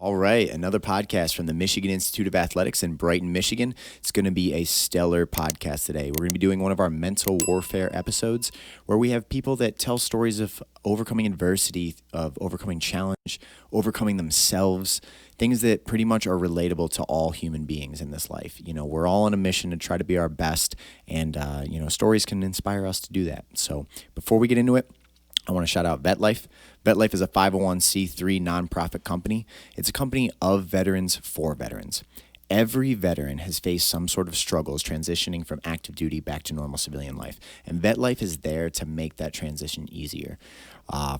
All right, another podcast from the Michigan Institute of Athletics in Brighton, Michigan. It's going to be a stellar podcast today. We're going to be doing one of our mental warfare episodes where we have people that tell stories of overcoming adversity, of overcoming challenge, overcoming themselves, things that pretty much are relatable to all human beings in this life. You know, we're all on a mission to try to be our best, and, stories can inspire us to do that. So before we get into it, I want to shout out VetLife. VetLife is a 501c3 nonprofit company. It's a company of veterans for veterans. Every veteran has faced some sort of struggles transitioning from active duty back to normal civilian life, and VetLife is there to make that transition easier.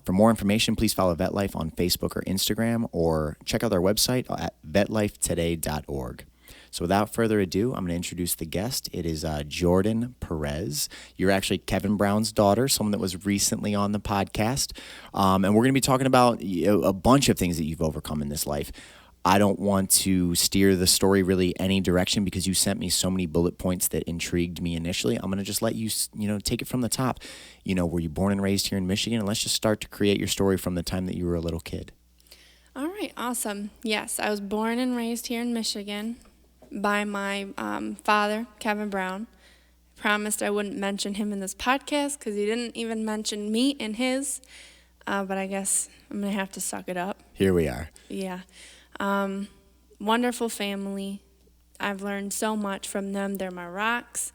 For more information, please follow VetLife on Facebook or Instagram, or check out their website at vetlifetoday.org. So without further ado, I'm going to introduce the guest. It is Jordan Perez. You're actually Kevin Brown's daughter, someone that was recently on the podcast. And we're going to be talking about a bunch of things that you've overcome in this life. I don't want to steer the story really any direction because you sent me so many bullet points that intrigued me initially. I'm going to just let you, take it from the top. Were you born and raised here in Michigan? And let's just start to create your story from the time that you were a little kid. All right, awesome. Yes, I was born and raised here in Michigan by my father, Kevin Brown. I promised I wouldn't mention him in this podcast because he didn't even mention me in his, but I guess I'm going to have to suck it up. Here we are. Yeah. Wonderful family. I've learned so much from them. They're my rocks.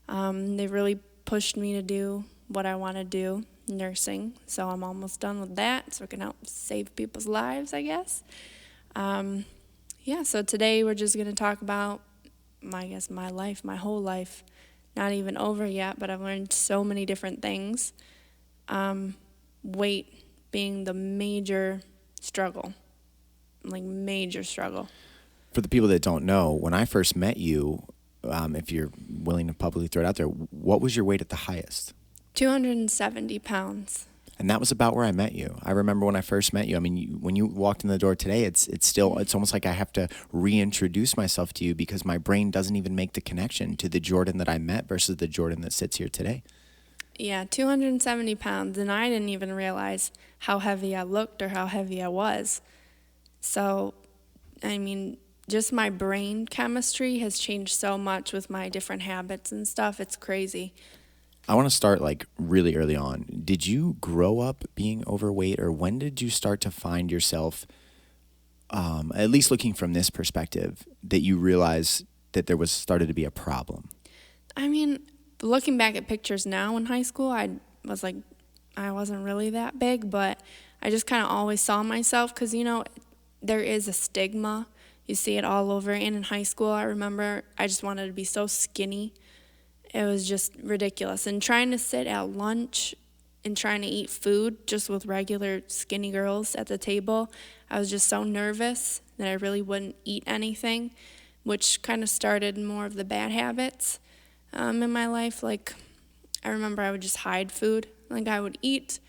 They really pushed me to do what I want to do, nursing. So I'm almost done with that, so I can help save people's lives, I guess. So today we're just going to talk about, my life, my whole life. Not even over yet, but I've learned so many different things. Weight being the major struggle. Major struggle. For the people that don't know, when I first met you, if you're willing to publicly throw it out there, what was your weight at the highest? 270 pounds. And that was about where I met you. I remember when I first met you. I mean, when you walked in the door today, it's almost like I have to reintroduce myself to you because my brain doesn't even make the connection to the Jordan that I met versus the Jordan that sits here today. Yeah, 270 pounds, and I didn't even realize how heavy I looked or how heavy I was. So, just my brain chemistry has changed so much with my different habits and stuff. It's crazy. I want to start really early on. Did you grow up being overweight, or when did you start to find yourself, at least looking from this perspective, that you realized that there was started to be a problem? Looking back at pictures now in high school, I wasn't really that big, but I just kind of always saw myself because, there is a stigma. You see it all over. And in high school, I remember I just wanted to be so skinny. It was just ridiculous. And trying to sit at lunch and trying to eat food just with regular skinny girls at the table, I was just so nervous that I really wouldn't eat anything, which kind of started more of the bad habits in my life. I remember I would just hide food. I would eat,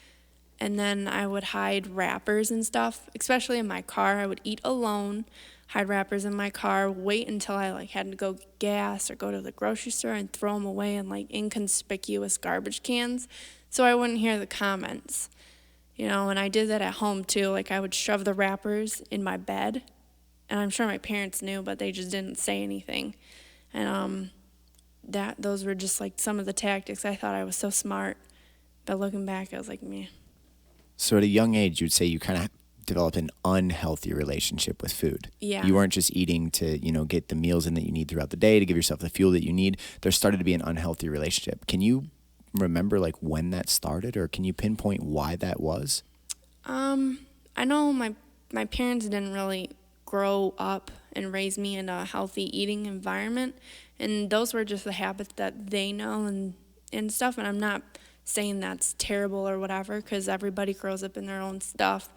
and then I would hide wrappers and stuff, especially in my car. I would eat alone, hide wrappers in my car, wait until I had to go get gas or go to the grocery store and throw them away in inconspicuous garbage cans so I wouldn't hear the comments. And I did that at home too. I would shove the wrappers in my bed, and I'm sure my parents knew, but they just didn't say anything. And those were just some of the tactics. I thought I was so smart, but looking back, I was like, meh. So at a young age, you'd say you kind of developed an unhealthy relationship with food. Yeah. You weren't just eating to, get the meals in that you need throughout the day to give yourself the fuel that you need. There started to be an unhealthy relationship. Can you remember when that started, or can you pinpoint why that was? I know my parents didn't really grow up and raise me in a healthy eating environment, and those were just the habits that they know and stuff, and I'm not saying that's terrible or whatever, because everybody grows up in their own stuff,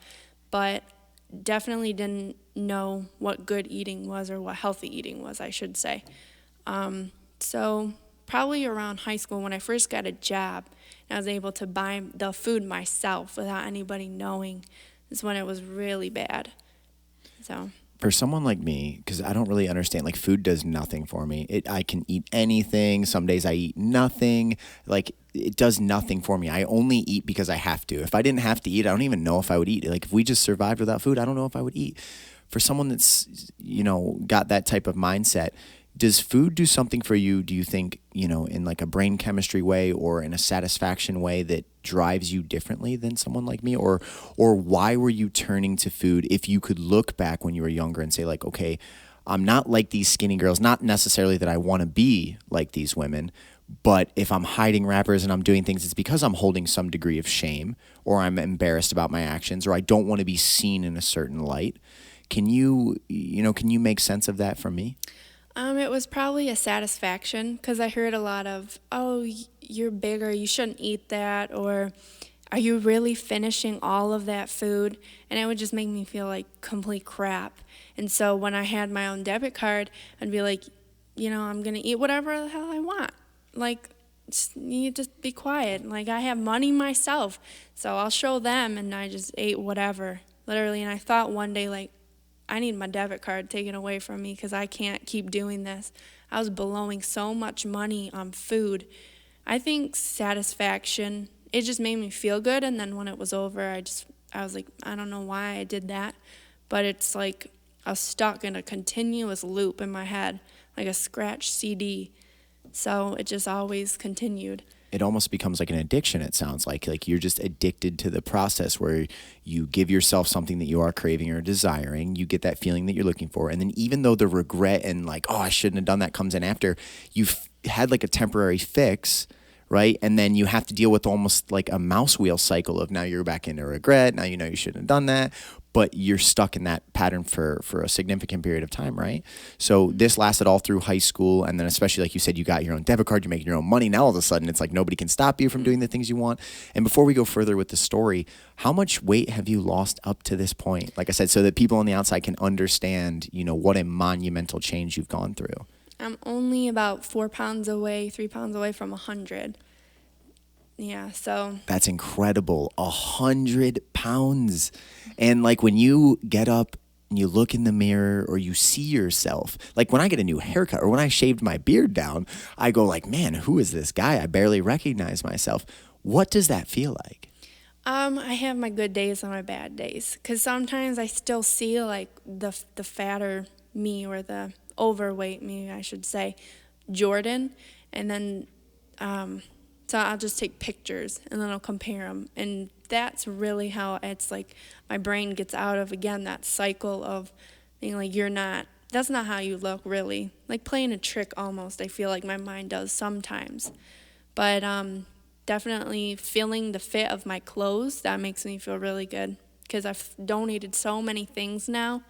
but definitely didn't know what good eating was, or what healthy eating was, I should say. So probably around high school, when I first got a job, and I was able to buy the food myself without anybody knowing, is when it was really bad. So for someone like me, because I don't really understand, food does nothing for me. I can eat anything. Some days I eat nothing. It does nothing for me. I only eat because I have to. If I didn't have to eat, I don't even know if I would eat. If we just survived without food, I don't know if I would eat. for someone that's, got that type of mindset, does food do something for you, do you think, in like a brain chemistry way or in a satisfaction way that drives you differently than someone like me? Or why were you turning to food if you could look back when you were younger and say like, okay, I'm not like these skinny girls, not necessarily that I want to be like these women, but if I'm hiding wrappers and I'm doing things, it's because I'm holding some degree of shame or I'm embarrassed about my actions or I don't want to be seen in a certain light. Can you make sense of that for me? It was probably a satisfaction because I heard a lot of, oh, you're bigger, you shouldn't eat that, or are you really finishing all of that food? And it would just make me feel like complete crap. And so when I had my own debit card, I'd be like, I'm going to eat whatever the hell I want. Like, you just be quiet. Like, I have money myself, so I'll show them, and I just ate whatever, literally. And I thought one day, like, I need my debit card taken away from me because I can't keep doing this. I was blowing so much money on food. I think satisfaction, it just made me feel good. And then when it was over, I was like, I don't know why I did that. But it's like I was stuck in a continuous loop in my head, like a scratch CD. So it just always continued. It almost becomes like an addiction, it sounds like you're just addicted to the process where you give yourself something that you are craving or desiring, you get that feeling that you're looking for, and then even though the regret and like, oh, I shouldn't have done that comes in after, you've had like a temporary fix, right? And then you have to deal with almost like a mouse wheel cycle of now you're back into regret, now you shouldn't have done that, but you're stuck in that pattern for a significant period of time, right? So this lasted all through high school, and then especially like you said, you got your own debit card, you're making your own money. Now all of a sudden it's like nobody can stop you from doing the things you want. And before we go further with the story, how much weight have you lost up to this point? Like I said, so that people on the outside can understand, what a monumental change you've gone through. I'm only about 3 pounds away from 100. Yeah, so. That's incredible. 100 pounds. And like when you get up and you look in the mirror or you see yourself, like when I get a new haircut or when I shaved my beard down, I go like, man, who is this guy? I barely recognize myself. What does that feel like? I have my good days and my bad days because sometimes I still see like the fatter me or the overweight me, I should say, Jordan, and then so I'll just take pictures and then I'll compare them, and that's really how it's like my brain gets out of, again, that cycle of being like, that's not how you look really, like playing a trick almost. I feel like my mind does sometimes, but definitely feeling the fit of my clothes, that makes me feel really good because I've donated so many things now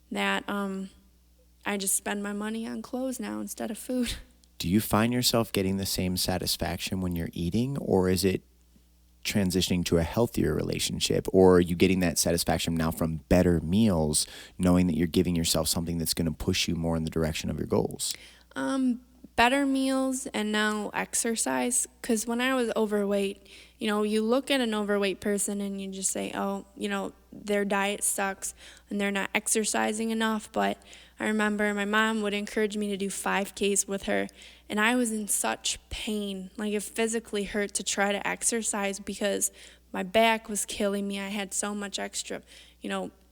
that I just spend my money on clothes now instead of food. Do you find yourself getting the same satisfaction when you're eating, or is it transitioning to a healthier relationship, or are you getting that satisfaction now from better meals, knowing that you're giving yourself something that's going to push you more in the direction of your goals? Better meals and now exercise, because when I was overweight, you look at an overweight person and you just say, oh, their diet sucks and they're not exercising enough. But I remember my mom would encourage me to do 5Ks with her, and I was in such pain. Like, it physically hurt to try to exercise because my back was killing me. I had so much extra,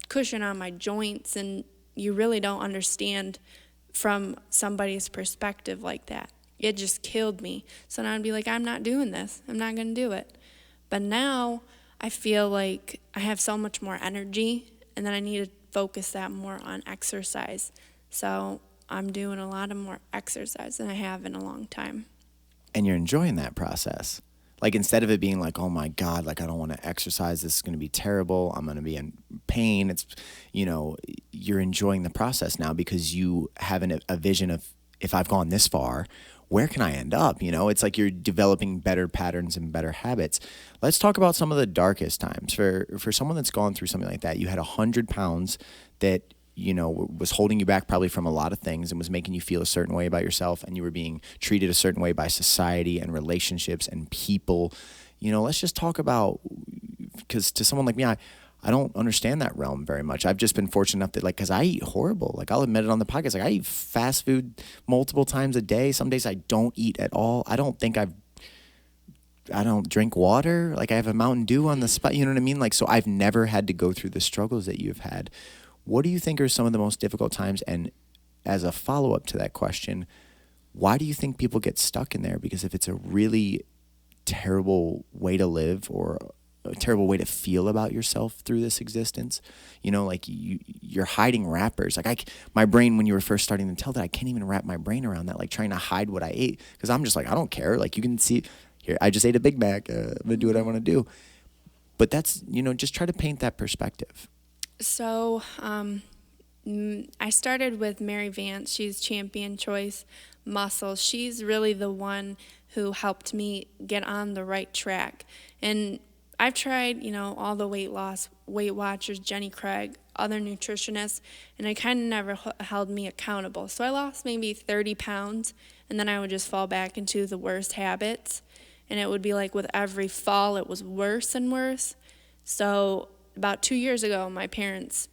cushion on my joints, and you really don't understand from somebody's perspective like that. It just killed me. So now I'd be like, I'm not doing this. I'm not going to do it. But now I feel like I have so much more energy, and then I need to focus that more on exercise. So I'm doing a lot of more exercise than I have in a long time. And you're enjoying that process. Like, instead of it being like, oh my God, like I don't want to exercise, this is going to be terrible, I'm going to be in pain. It's, you're enjoying the process now because you have a vision of, if I've gone this far, where can I end up? It's like you're developing better patterns and better habits. Let's talk about some of the darkest times. For someone that's gone through something like that, you had 100 pounds that, was holding you back probably from a lot of things and was making you feel a certain way about yourself, and you were being treated a certain way by society and relationships and people. Let's just talk about, because to someone like me, I don't understand that realm very much. I've just been fortunate enough that, like, because I eat horrible. Like, I'll admit it on the podcast. Like, I eat fast food multiple times a day. Some days I don't eat at all. I don't drink water. Like, I have a Mountain Dew on the spot. You know what I mean? Like, so I've never had to go through the struggles that you've had. What do you think are some of the most difficult times? And as a follow-up to that question, why do you think people get stuck in there? Because if it's a really terrible way to live or a terrible way to feel about yourself through this existence, like you're hiding wrappers. Like my brain, when you were first starting to tell that, I can't even wrap my brain around that, like trying to hide what I ate. Because I'm just like, I don't care. Like you can see here, I just ate a Big Mac. I'm going to do what I want to do. But that's, just try to paint that perspective. So I started with Mary Vance. She's Champion Choice Muscle. She's really the one who helped me get on the right track. And I've tried, all the weight loss, Weight Watchers, Jenny Craig, other nutritionists, and it kind of never held me accountable. So I lost maybe 30 pounds, and then I would just fall back into the worst habits. And it would be like with every fall, it was worse and worse. So about 2 years ago, my parents,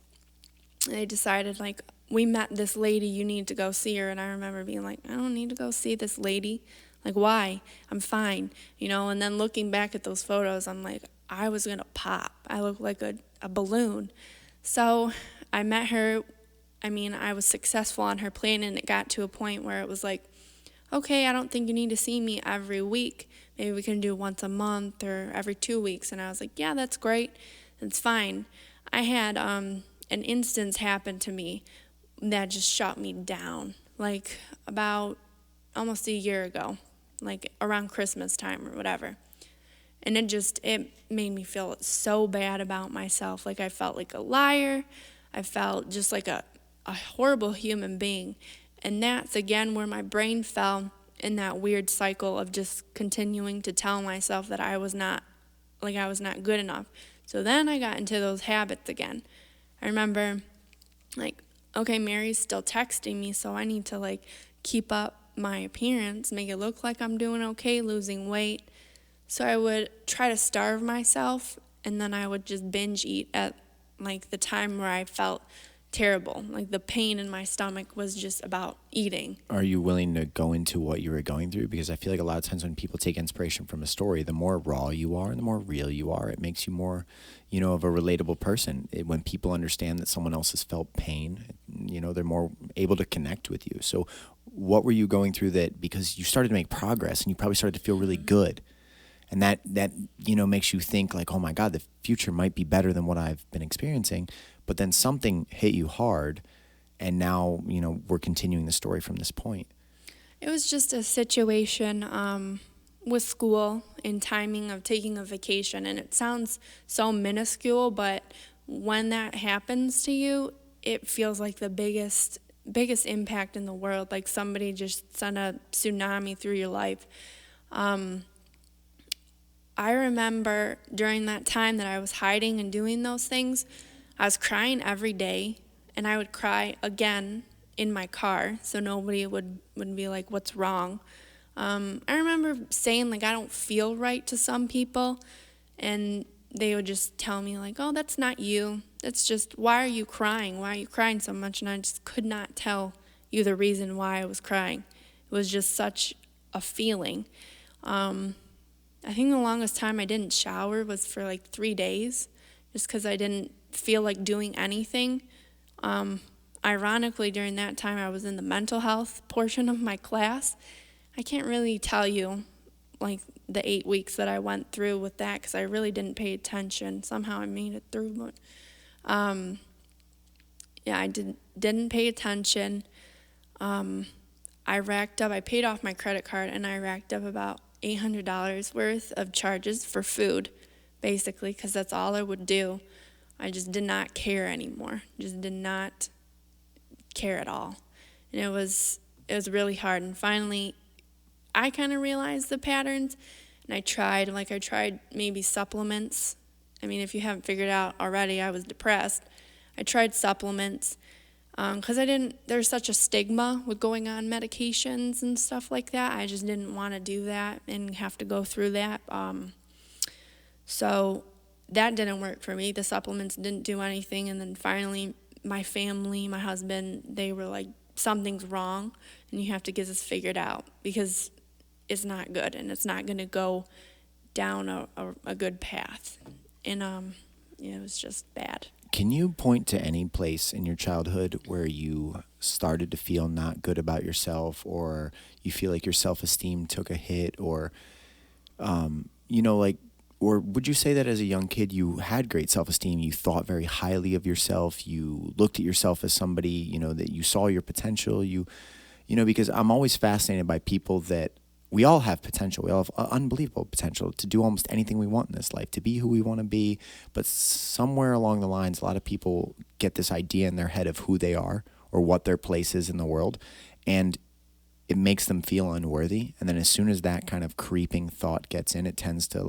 they decided, like, we met this lady, you need to go see her. And I remember being like, I don't need to go see this lady. Like, why? I'm fine, And then looking back at those photos, I'm like, I was going to pop. I looked like a balloon. So I met her. I was successful on her plan, and it got to a point where it was like, okay, I don't think you need to see me every week. Maybe we can do once a month or every 2 weeks. And I was like, yeah, that's great. It's fine. I had an instance happen to me that just shut me down, like about almost a year ago, like around Christmas time or whatever. And it made me feel so bad about myself. Like I felt like a liar. I felt just like a horrible human being. And that's, again, where my brain fell in that weird cycle of just continuing to tell myself that I was not good enough. So then I got into those habits again. I remember, like, okay, Mary's still texting me, so I need to, keep up my appearance, make it look like I'm doing okay, losing weight. So I would try to starve myself, and then I would just binge eat at, the time where I felt terrible. Like the pain in my stomach was just about eating. Are you willing to go into what you were going through? Because I feel like a lot of times when people take inspiration from a story, the more raw you are and the more real you are, it makes you more, of a relatable person. When people understand that someone else has felt pain, they're more able to connect with you. So what were you going through that, because you started to make progress and you probably started to feel really good, and that makes you think like, oh my God, the future might be better than what I've been experiencing. But then something hit you hard, and now, we're continuing the story from this point. It was just a situation with school and timing of taking a vacation. And it sounds so minuscule, but when that happens to you, it feels like the biggest impact in the world. Like somebody just sent a tsunami through your life. I remember during that time that I was hiding and doing those things, I was crying every day, and I would cry again in my car, so nobody would be like, what's wrong? I remember saying, I don't feel right to some people, and they would just tell me, oh, that's not you. That's just, why are you crying? Why are you crying so much? And I just could not tell you the reason why I was crying. It was just such a feeling. I think the longest time I didn't shower was for 3 days, just because I didn't feel like doing anything. Ironically, during that time, I was in the mental health portion of my class. I can't really tell you, the 8 weeks that I went through with that, because I really didn't pay attention. Somehow I made it through, but I didn't pay attention. I paid off my credit card, and I racked up about $800 worth of charges for food, basically, because that's all I would do. I just did not care anymore. Just did not care at all. And it was really hard. And finally, I kind of realized the patterns, and I tried maybe supplements. If you haven't figured out already, I was depressed. I tried supplements because there's such a stigma with going on medications and stuff like that. I just didn't want to do that and have to go through that. So that didn't work for me. The supplements didn't do anything. And then finally, my family, my husband, they were like, something's wrong, and you have to get this figured out, because it's not good, and it's not going to go down a good path. And it was just bad. Can you point to any place in your childhood where you started to feel not good about yourself, or you feel like your self-esteem took a hit, or, like, or would you say that as a young kid you had great self-esteem, you thought very highly of yourself, you looked at yourself as somebody, that you saw your potential, because I'm always fascinated by people that we all have potential. We all have unbelievable potential to do almost anything we want in this life, to be who we want to be. But somewhere along the lines, a lot of people get this idea in their head of who they are or what their place is in the world. And it makes them feel unworthy. And then as soon as that kind of creeping thought gets in, it tends to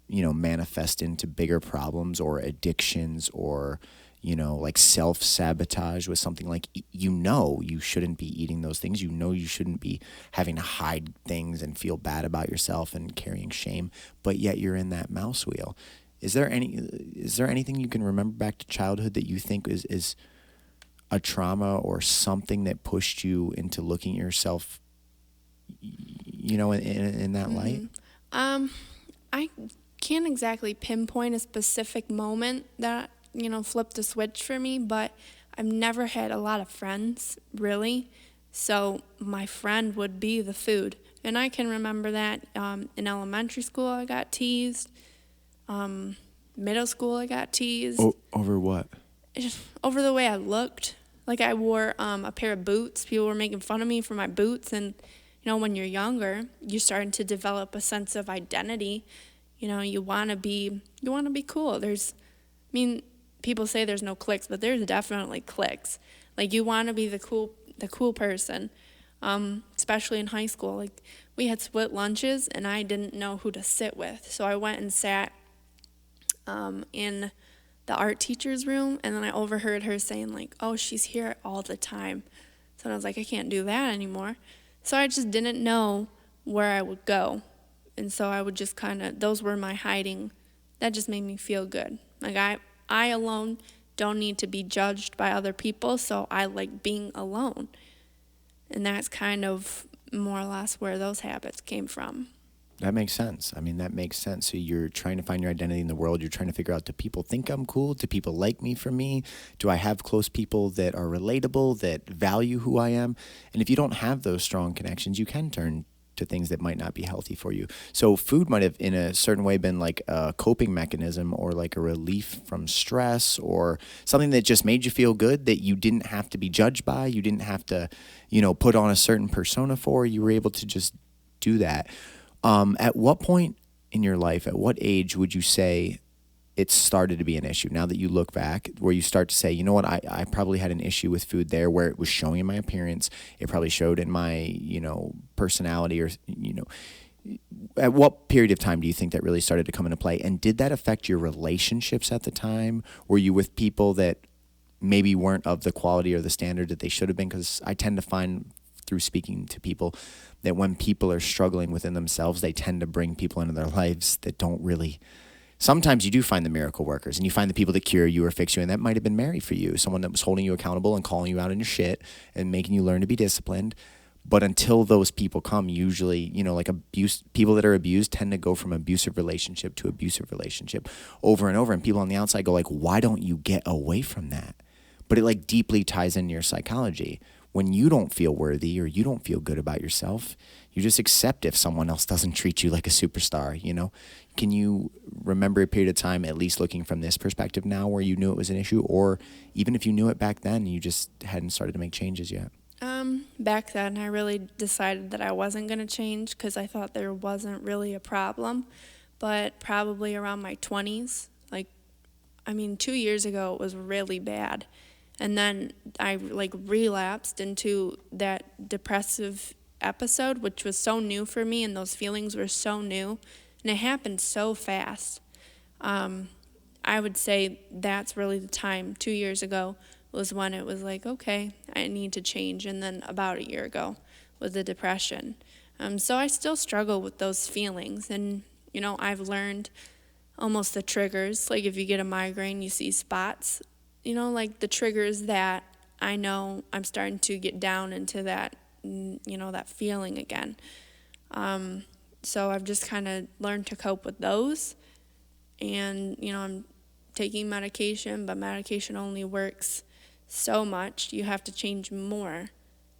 manifest into bigger problems or addictions or, like self-sabotage with something like, you shouldn't be eating those things. You shouldn't be having to hide things and feel bad about yourself and carrying shame, but yet you're in that mouse wheel. Is there anything you can remember back to childhood that you think is a trauma or something that pushed you into looking at yourself, in that light? I can't exactly pinpoint a specific moment that flipped the switch for me, but I've never had a lot of friends, really. So my friend would be the food. And I can remember that in elementary school I got teased. Middle school I got teased. Over what? Just over the way I looked. Like I wore a pair of boots. People were making fun of me for my boots. And, when you're younger, you're starting to develop a sense of identity. You want to be cool. People say there's no cliques, but there's definitely cliques. Like you want to be the cool person, especially in high school. Like we had split lunches, and I didn't know who to sit with, so I went and sat in the art teacher's room, and then I overheard her saying like, "Oh, she's here all the time." So I was like, I can't do that anymore. So I just didn't know where I would go, and so I would just those were my hiding. That just made me feel good. Like I alone don't need to be judged by other people, so I like being alone. And that's kind of more or less where those habits came from. That makes sense. That makes sense. So you're trying to find your identity in the world. You're trying to figure out, do people think I'm cool? Do people like me for me? Do I have close people that are relatable, that value who I am? And if you don't have those strong connections, you can turn to things that might not be healthy for you. So food might have in a certain way been like a coping mechanism or like a relief from stress or something that just made you feel good, that you didn't have to be judged by. You didn't have to, put on a certain persona for. You were able to just do that. At what point in your life, at what age would you say it started to be an issue? Now that you look back, where you start to say, you know what, I probably had an issue with food there, where it was showing in my appearance. It probably showed in my, personality, or, at what period of time do you think that really started to come into play? And did that affect your relationships at the time? Were you with people that maybe weren't of the quality or the standard that they should have been? Because I tend to find through speaking to people that when people are struggling within themselves, they tend to bring people into their lives that don't really. Sometimes you do find the miracle workers, and you find the people that cure you or fix you, and that might have been Mary for you, someone that was holding you accountable and calling you out on your shit and making you learn to be disciplined. But until those people come, usually, like people that are abused tend to go from abusive relationship to abusive relationship over and over, and people on the outside go like, why don't you get away from that? But it like deeply ties into your psychology. When you don't feel worthy or you don't feel good about yourself, you just accept if someone else doesn't treat you like a superstar, Can you remember a period of time, at least looking from this perspective now, where you knew it was an issue, or even if you knew it back then, you just hadn't started to make changes yet? Back then, I really decided that I wasn't going to change because I thought there wasn't really a problem. But probably around my 20s, 2 years ago, it was really bad. And then I relapsed into that depressive episode, which was so new for me, and those feelings were so new, and it happened so fast. I would say that's really the time, 2 years ago, was when it was like, okay, I need to change. And then about a year ago was the depression. So I still struggle with those feelings. And, I've learned almost the triggers. Like if you get a migraine, you see spots, the triggers that I know I'm starting to get down into that, that feeling again. So I've just kind of learned to cope with those. And, I'm taking medication, but medication only works so much. You have to change more.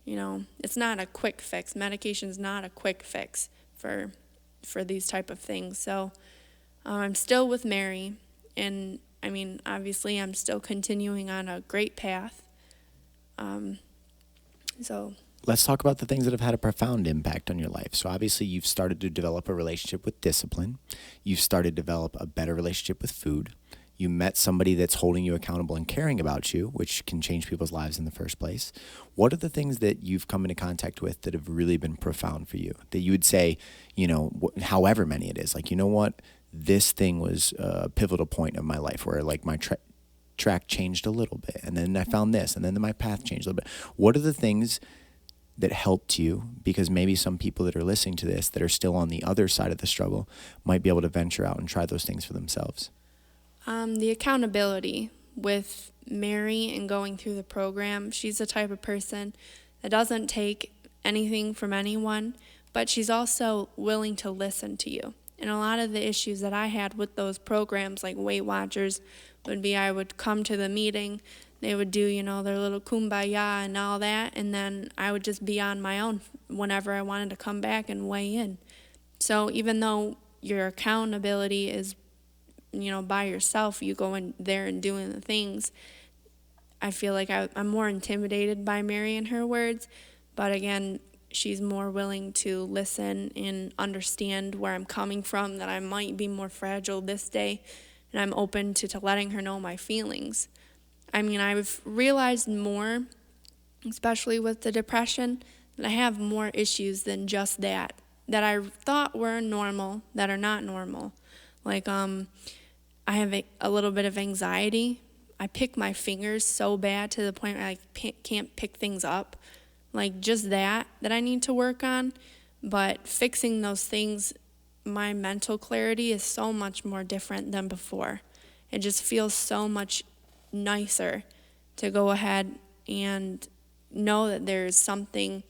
It's not a quick fix. Medication's not a quick fix for these type of things. So I'm still with Mary, and obviously I'm still continuing on a great path. So let's talk about the things that have had a profound impact on your life. So obviously you've started to develop a relationship with discipline. You've started to develop a better relationship with food. You met somebody that's holding you accountable and caring about you, which can change people's lives in the first place. What are the things that you've come into contact with that have really been profound for you? That you would say, however many it is, like, you know what? This thing was a pivotal point of my life where like my track changed a little bit. And then I found this, and then my path changed a little bit. What are the things that helped you? Because maybe some people that are listening to this that are still on the other side of the struggle might be able to venture out and try those things for themselves. The accountability with Mary and going through the program. She's the type of person that doesn't take anything from anyone, but she's also willing to listen to you. And a lot of the issues that I had with those programs, like Weight Watchers, would be I would come to the meeting, they would do, their little kumbaya and all that, and then I would just be on my own whenever I wanted to come back and weigh in. So even though your accountability is, by yourself, you go in there and doing the things, I feel like I'm more intimidated by Mary and her words, but again, she's more willing to listen and understand where I'm coming from, that I might be more fragile this day, and I'm open to letting her know my feelings. I've realized more, especially with the depression, that I have more issues than just that I thought were normal, that are not normal. Like, I have a little bit of anxiety. I pick my fingers so bad to the point where I can't pick things up. Like, just that I need to work on. But fixing those things, my mental clarity is so much more different than before. It just feels so much nicer to go ahead and know that there's something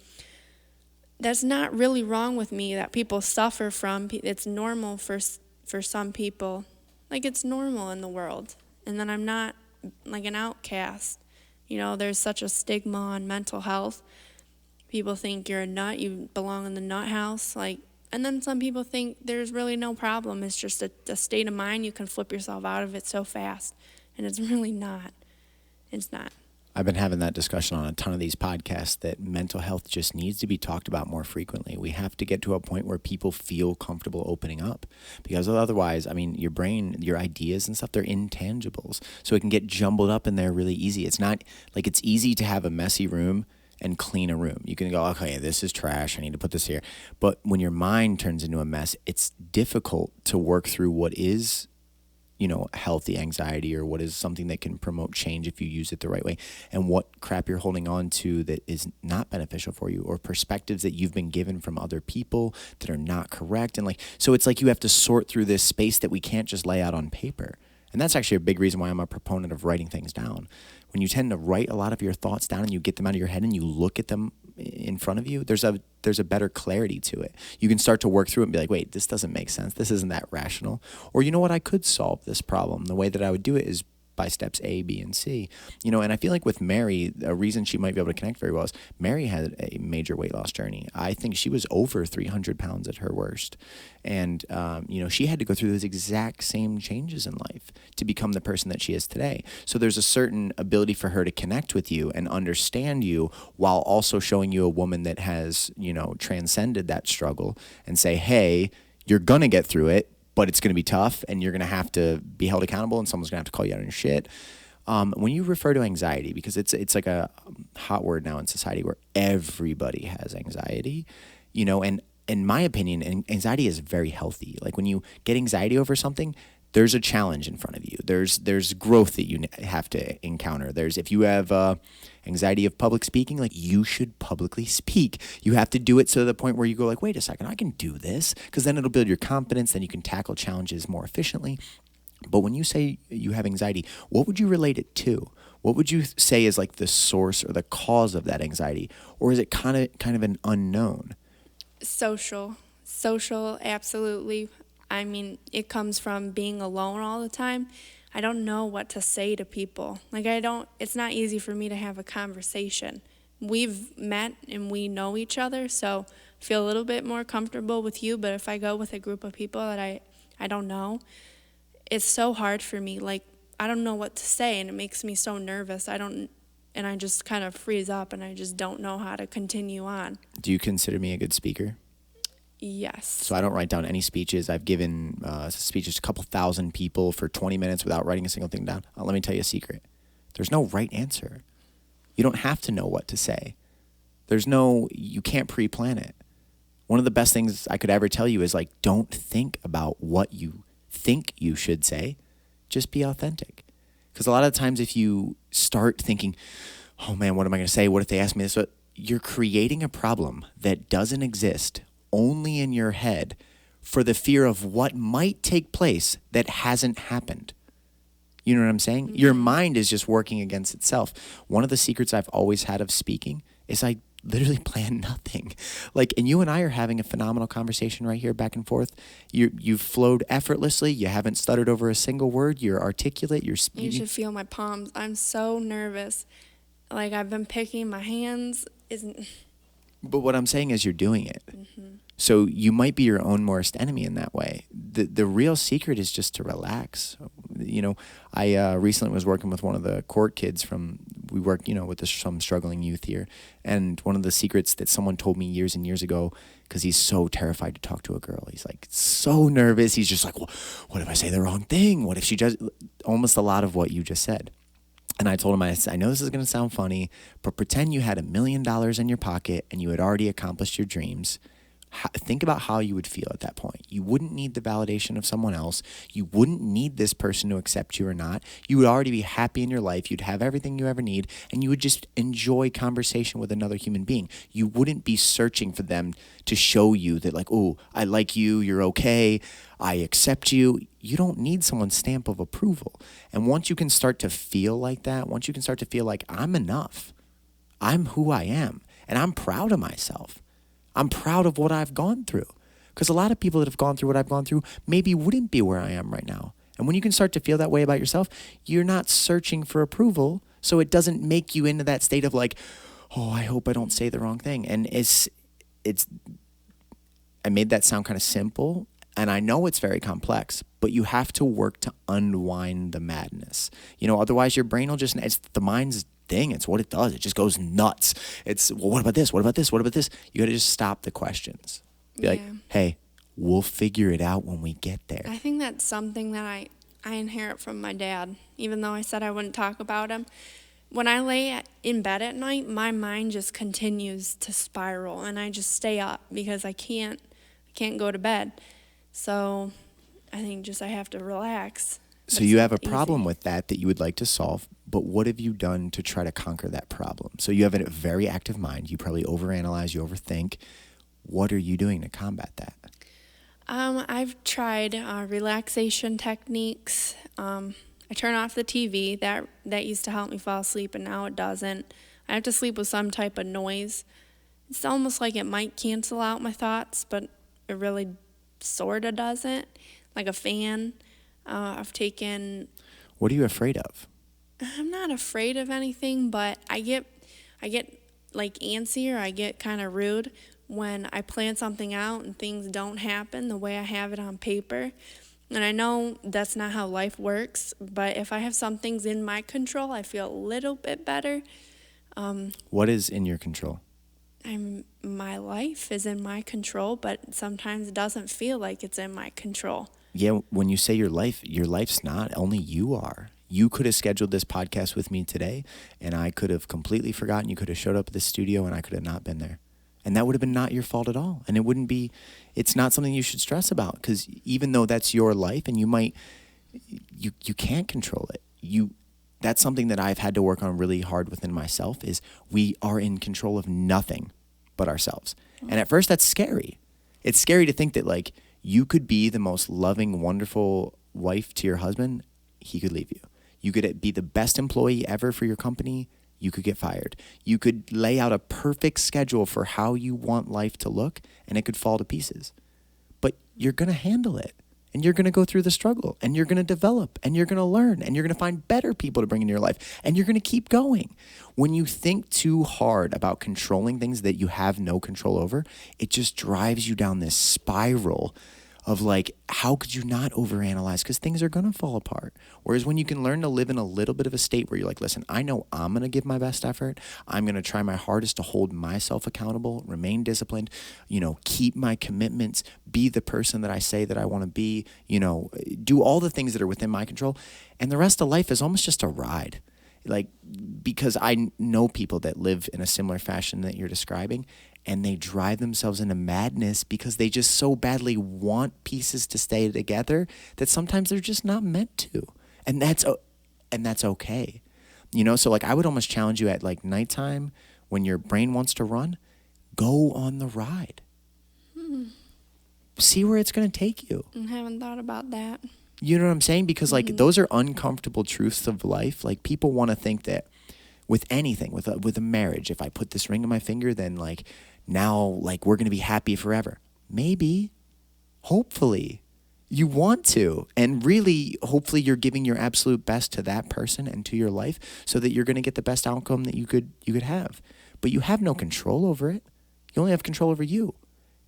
that's not really wrong with me that people suffer from. It's normal for some people. Like, it's normal in the world. And then I'm not like an outcast. There's such a stigma on mental health. People think you're a nut, you belong in the nut house. And then some people think there's really no problem. It's just a state of mind. You can flip yourself out of it so fast. And it's really not. It's not. I've been having that discussion on a ton of these podcasts that mental health just needs to be talked about more frequently. We have to get to a point where people feel comfortable opening up, because otherwise, your brain, your ideas and stuff, they're intangibles. So it can get jumbled up in there really easy. It's not like it's easy to have a messy room and clean a room. You can go, okay, this is trash, I need to put this here. But when your mind turns into a mess, it's difficult to work through what is healthy anxiety, or what is something that can promote change if you use it the right way, and what crap you're holding on to that is not beneficial for you, or perspectives that you've been given from other people that are not correct. And so it's like you have to sort through this space that we can't just lay out on paper. And that's actually a big reason why I'm a proponent of writing things down. When you tend to write a lot of your thoughts down and you get them out of your head and you look at them in front of you, there's a better clarity to it. You can start to work through it and be like, wait, this doesn't make sense. This isn't that rational. Or you know what? I could solve this problem. The way that I would do it is by steps A, B, and C. And I feel like with Mary, a reason she might be able to connect very well is Mary had a major weight loss journey. I think she was over 300 pounds at her worst. And, she had to go through those exact same changes in life to become the person that she is today. So there's a certain ability for her to connect with you and understand you, while also showing you a woman that has, transcended that struggle, and say, hey, you're going to get through it, but it's going to be tough, and you're going to have to be held accountable, and someone's going to have to call you out on your shit. When you refer to anxiety, because it's like a hot word now in society where everybody has anxiety, and in my opinion, anxiety is very healthy. Like, when you get anxiety over something, there's a challenge in front of you. There's growth that you have to encounter. If you have anxiety of public speaking, like, you should publicly speak. You have to do it to the point where you go like, wait a second, I can do this, because then it'll build your confidence. Then you can tackle challenges more efficiently. But when you say you have anxiety, what would you relate it to? What would you say is like the source or the cause of that anxiety? Or is it kind of an unknown? Social, absolutely. It comes from being alone all the time. I don't know what to say to people. Like it's not easy for me to have a conversation. We've met and we know each other, so I feel a little bit more comfortable with you, but if I go with a group of people that I don't know, it's so hard for me. Like, I don't know what to say, and it makes me so nervous. And I just kind of freeze up, and I just don't know how to continue on. Do you consider me a good speaker? Yes. So I don't write down any speeches. I've given speeches to a couple thousand people for 20 minutes without writing a single thing down. Let me tell you a secret. There's no right answer. You don't have to know what to say. You can't pre-plan it. One of the best things I could ever tell you is, like, don't think about what you think you should say. Just be authentic. Because a lot of times if you start thinking, oh man, what am I going to say? What if they ask me this? You're creating a problem that doesn't exist only in your head for the fear of what might take place that hasn't happened. You know what I'm saying? Mm-hmm. Your mind is just working against itself. One of the secrets I've always had of speaking is I literally plan nothing. Like, and you and I are having a phenomenal conversation right here, back and forth. You've flowed effortlessly. You haven't stuttered over a single word. You're articulate. You're speaking. You should feel my palms. I'm so nervous. Like, I've been picking my hands. But what I'm saying is you're doing it. Mm-hmm. So you might be your own worst enemy in that way. The real secret is just to relax. You know, I recently was working with one of the court kids we work, with some struggling youth here. And one of the secrets that someone told me years and years ago, because he's so terrified to talk to a girl. He's like so nervous. He's just like, well, what if I say the wrong thing? What if she does? Almost a lot of what you just said. And I told him, I know this is going to sound funny, but pretend you had $1 million in your pocket and you had already accomplished your dreams. Think about how you would feel at that point. You wouldn't need the validation of someone else. You wouldn't need this person to accept you or not. You would already be happy in your life. You'd have everything you ever need, and you would just enjoy conversation with another human being. You wouldn't be searching for them to show you that, like, oh, I like you, you're okay, I accept you. You don't need someone's stamp of approval. And once you can start to feel like that, once you can start to feel like I'm enough, I'm who I am, and I'm proud of myself. I'm proud of what I've gone through, because a lot of people that have gone through what I've gone through maybe wouldn't be where I am right now. And when you can start to feel that way about yourself, you're not searching for approval. So it doesn't make you into that state of like, oh, I hope I don't say the wrong thing. And I made that sound kind of simple, and I know it's very complex, but you have to work to unwind the madness. Otherwise your brain will it's the mind's thing. It's what it does. It just goes nuts. It's, well, what about this? What about this? What about this? You got to just stop the questions. Be like, hey, we'll figure it out when we get there. I think that's something that I inherit from my dad, even though I said I wouldn't talk about him. When I lay in bed at night, my mind just continues to spiral, and I just stay up because I can't go to bed. So I think I have to relax. So you have a problem with that you would like to solve, but what have you done to try to conquer that problem? So you have a very active mind. You probably overanalyze, you overthink. What are you doing to combat that? I've tried relaxation techniques. I turn off the TV. That used to help me fall asleep, and now it doesn't. I have to sleep with some type of noise. It's almost like it might cancel out my thoughts, but it really sort of doesn't. Like a fan. I've taken... What are you afraid of? I'm not afraid of anything, but I get like antsy, or I get kind of rude when I plan something out and things don't happen the way I have it on paper. And I know that's not how life works, but if I have some things in my control, I feel a little bit better. What is in your control? My life is in my control, but sometimes it doesn't feel like it's in my control. Yeah, when you say your life's not, only you are. You could have scheduled this podcast with me today, and I could have completely forgotten. You could have showed up at the studio, and I could have not been there. And that would have been not your fault at all. And it's not something you should stress about, because even though that's your life, and you can't control it. That's something that I've had to work on really hard within myself, is we are in control of nothing but ourselves. And at first that's scary. It's scary to think that, like, you could be the most loving, wonderful wife to your husband. He could leave you. You could be the best employee ever for your company. You could get fired. You could lay out a perfect schedule for how you want life to look, and it could fall to pieces. But you're going to handle it. And you're going to go through the struggle, and you're going to develop, and you're going to learn, and you're going to find better people to bring into your life, and you're going to keep going. When you think too hard about controlling things that you have no control over, it just drives you down this spiral of like, how could you not overanalyze? Because things are going to fall apart. Whereas when you can learn to live in a little bit of a state where you're like, listen, I know I'm going to give my best effort. I'm going to try my hardest to hold myself accountable, remain disciplined, keep my commitments, be the person that I say that I want to be, do all the things that are within my control. And the rest of life is almost just a ride. Like, because I know people that live in a similar fashion that you're describing, and they drive themselves into madness because they just so badly want pieces to stay together that sometimes they're just not meant to. And that's okay. So like I would almost challenge you at like nighttime when your brain wants to run, go on the ride. See where it's going to take you. I haven't thought about that. You know what I'm saying? Because like those are uncomfortable truths of life. Like people want to think that with anything, with a marriage, if I put this ring on my finger, then like now like we're going to be happy forever. Maybe, hopefully you want to. And really, hopefully you're giving your absolute best to that person and to your life so that you're going to get the best outcome that you could have. But you have no control over it. You only have control over you.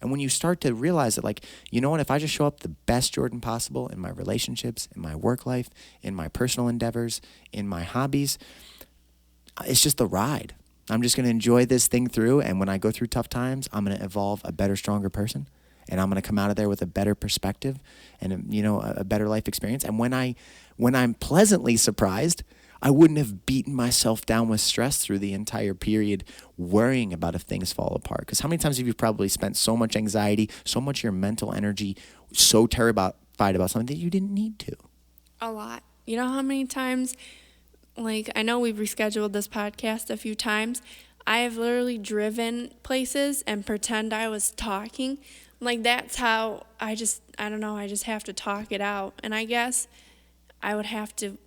And when you start to realize that, like, you know what, if I just show up the best Jordan possible in my relationships, in my work life, in my personal endeavors, in my hobbies, it's just the ride. I'm just going to enjoy this thing through. And when I go through tough times, I'm going to evolve a better, stronger person. And I'm going to come out of there with a better perspective and, a better life experience. And when I'm pleasantly surprised, I wouldn't have beaten myself down with stress through the entire period worrying about if things fall apart. Because how many times have you probably spent so much anxiety, so much of your mental energy, so terrified about something that you didn't need to? A lot. You know how many times, like, I know we've rescheduled this podcast a few times. I have literally driven places and pretend I was talking. Like, that's how I just have to talk it out. And I guess I would have to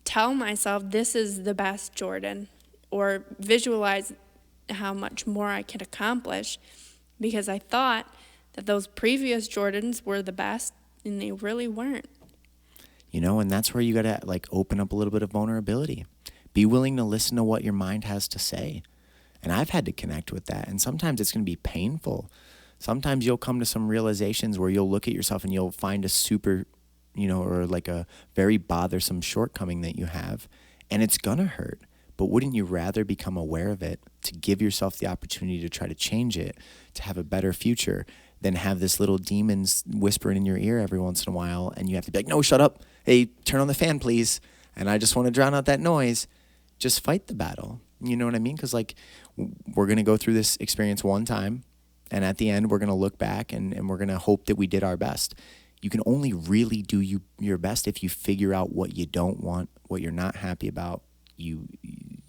tell myself this is the best Jordan, or visualize how much more I could accomplish, because I thought that those previous Jordans were the best and they really weren't. And that's where you got to like open up a little bit of vulnerability. Be willing to listen to what your mind has to say. And I've had to connect with that. And sometimes it's going to be painful. Sometimes you'll come to some realizations where you'll look at yourself and you'll find a super or like a very bothersome shortcoming that you have, and it's gonna hurt. But wouldn't you rather become aware of it, to give yourself the opportunity to try to change it, to have a better future, than have this little demons whispering in your ear every once in a while, and you have to be like, no, shut up. Hey, turn on the fan, please. And I just want to drown out that noise. Just fight the battle. You know what I mean? Because like we're gonna go through this experience one time, and at the end we're gonna look back and we're gonna hope that we did our best. You can only really do your best if you figure out what you don't want, what you're not happy about. You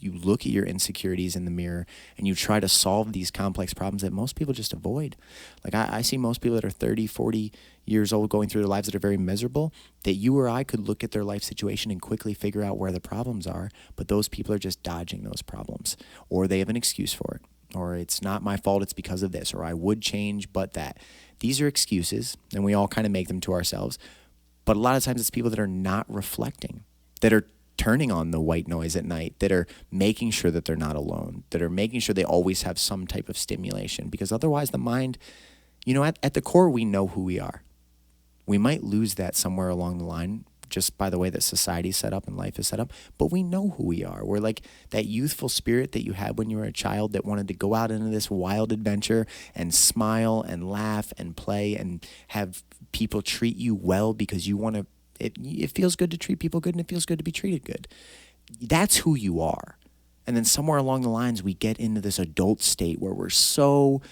look at your insecurities in the mirror and you try to solve these complex problems that most people just avoid. Like I see most people that are 30, 40 years old going through their lives that are very miserable, that you or I could look at their life situation and quickly figure out where the problems are, but those people are just dodging those problems, or they have an excuse for it. Or it's not my fault, it's because of this, or I would change, but that. These are excuses, and we all kind of make them to ourselves. But a lot of times it's people that are not reflecting, that are turning on the white noise at night, that are making sure that they're not alone, that are making sure they always have some type of stimulation. Because otherwise the mind, at the core, we know who we are. We might lose that somewhere along the line, just by the way that society's set up and life is set up, but we know who we are. We're like that youthful spirit that you had when you were a child that wanted to go out into this wild adventure and smile and laugh and play and have people treat you well because you want to, it feels good to treat people good and it feels good to be treated good. That's who you are. And then somewhere along the lines, we get into this adult state where we're so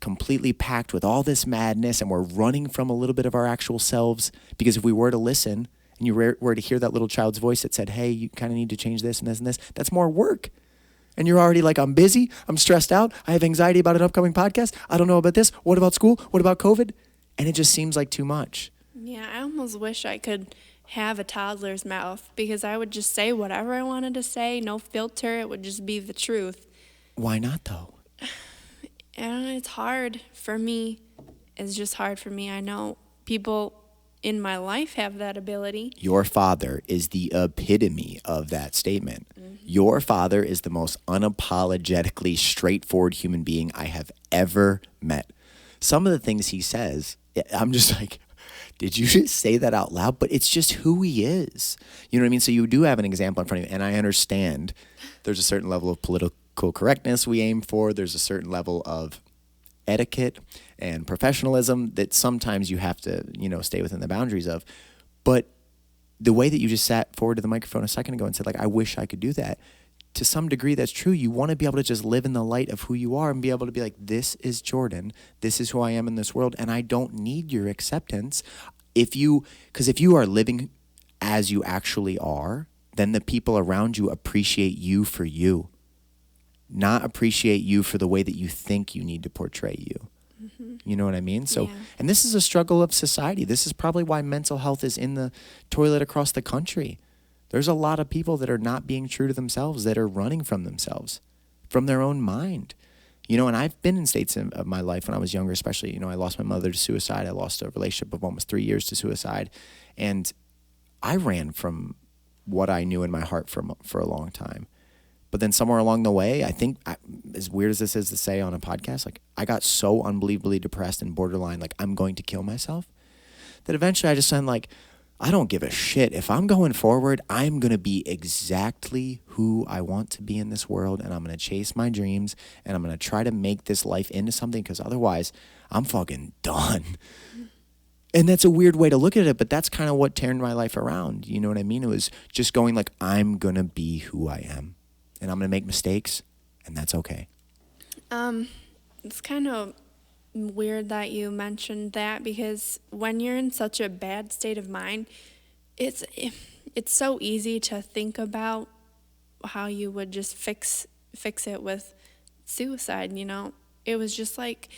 completely packed with all this madness and we're running from a little bit of our actual selves, because if we were to listen, and you were to hear that little child's voice that said, hey, you kind of need to change this and this and this, that's more work. And you're already like, I'm busy, I'm stressed out, I have anxiety about an upcoming podcast, I don't know about this, what about school, what about COVID? And it just seems like too much. Yeah, I almost wish I could have a toddler's mouth, because I would just say whatever I wanted to say, no filter, it would just be the truth. Why not, though? And it's hard for me. It's just hard for me. I know people in my life have that ability. Your father is the epitome of that statement. Your father is the most unapologetically straightforward human being I have ever met. Some of the things he says, I'm just like, did you just say that out loud? But it's just who he is. You know what I mean? So you do have an example in front of you, and I understand there's a certain level of political correctness we aim for. There's a certain level of etiquette and professionalism that sometimes you have to, stay within the boundaries of. But the way that you just sat forward to the microphone a second ago and said, like, I wish I could do that. To some degree, that's true. You want to be able to just live in the light of who you are and be able to be like, this is Jordan. This is who I am in this world. And I don't need your acceptance. Because if you are living as you actually are, then the people around you appreciate you for you, not appreciate you for the way that you think you need to portray you. You know what I mean? So, and this is a struggle of society. This is probably why mental health is in the toilet across the country. There's a lot of people that are not being true to themselves, that are running from themselves, from their own mind. And I've been in states of my life when I was younger, especially, I lost my mother to suicide. I lost a relationship of almost 3 years to suicide. And I ran from what I knew in my heart for a long time. But then somewhere along the way, I think, as weird as this is to say on a podcast, like, I got so unbelievably depressed and borderline, like, I'm going to kill myself, that eventually I just said, like, I don't give a shit. If I'm going forward, I'm going to be exactly who I want to be in this world, and I'm going to chase my dreams, and I'm going to try to make this life into something, because otherwise I'm fucking done. And that's a weird way to look at it, but that's kind of what turned my life around. You know what I mean? It was just going like, I'm going to be who I am, and I'm going to make mistakes, and that's okay. It's kind of weird that you mentioned that, because when you're in such a bad state of mind, it's so easy to think about how you would just fix it with suicide. It was just like,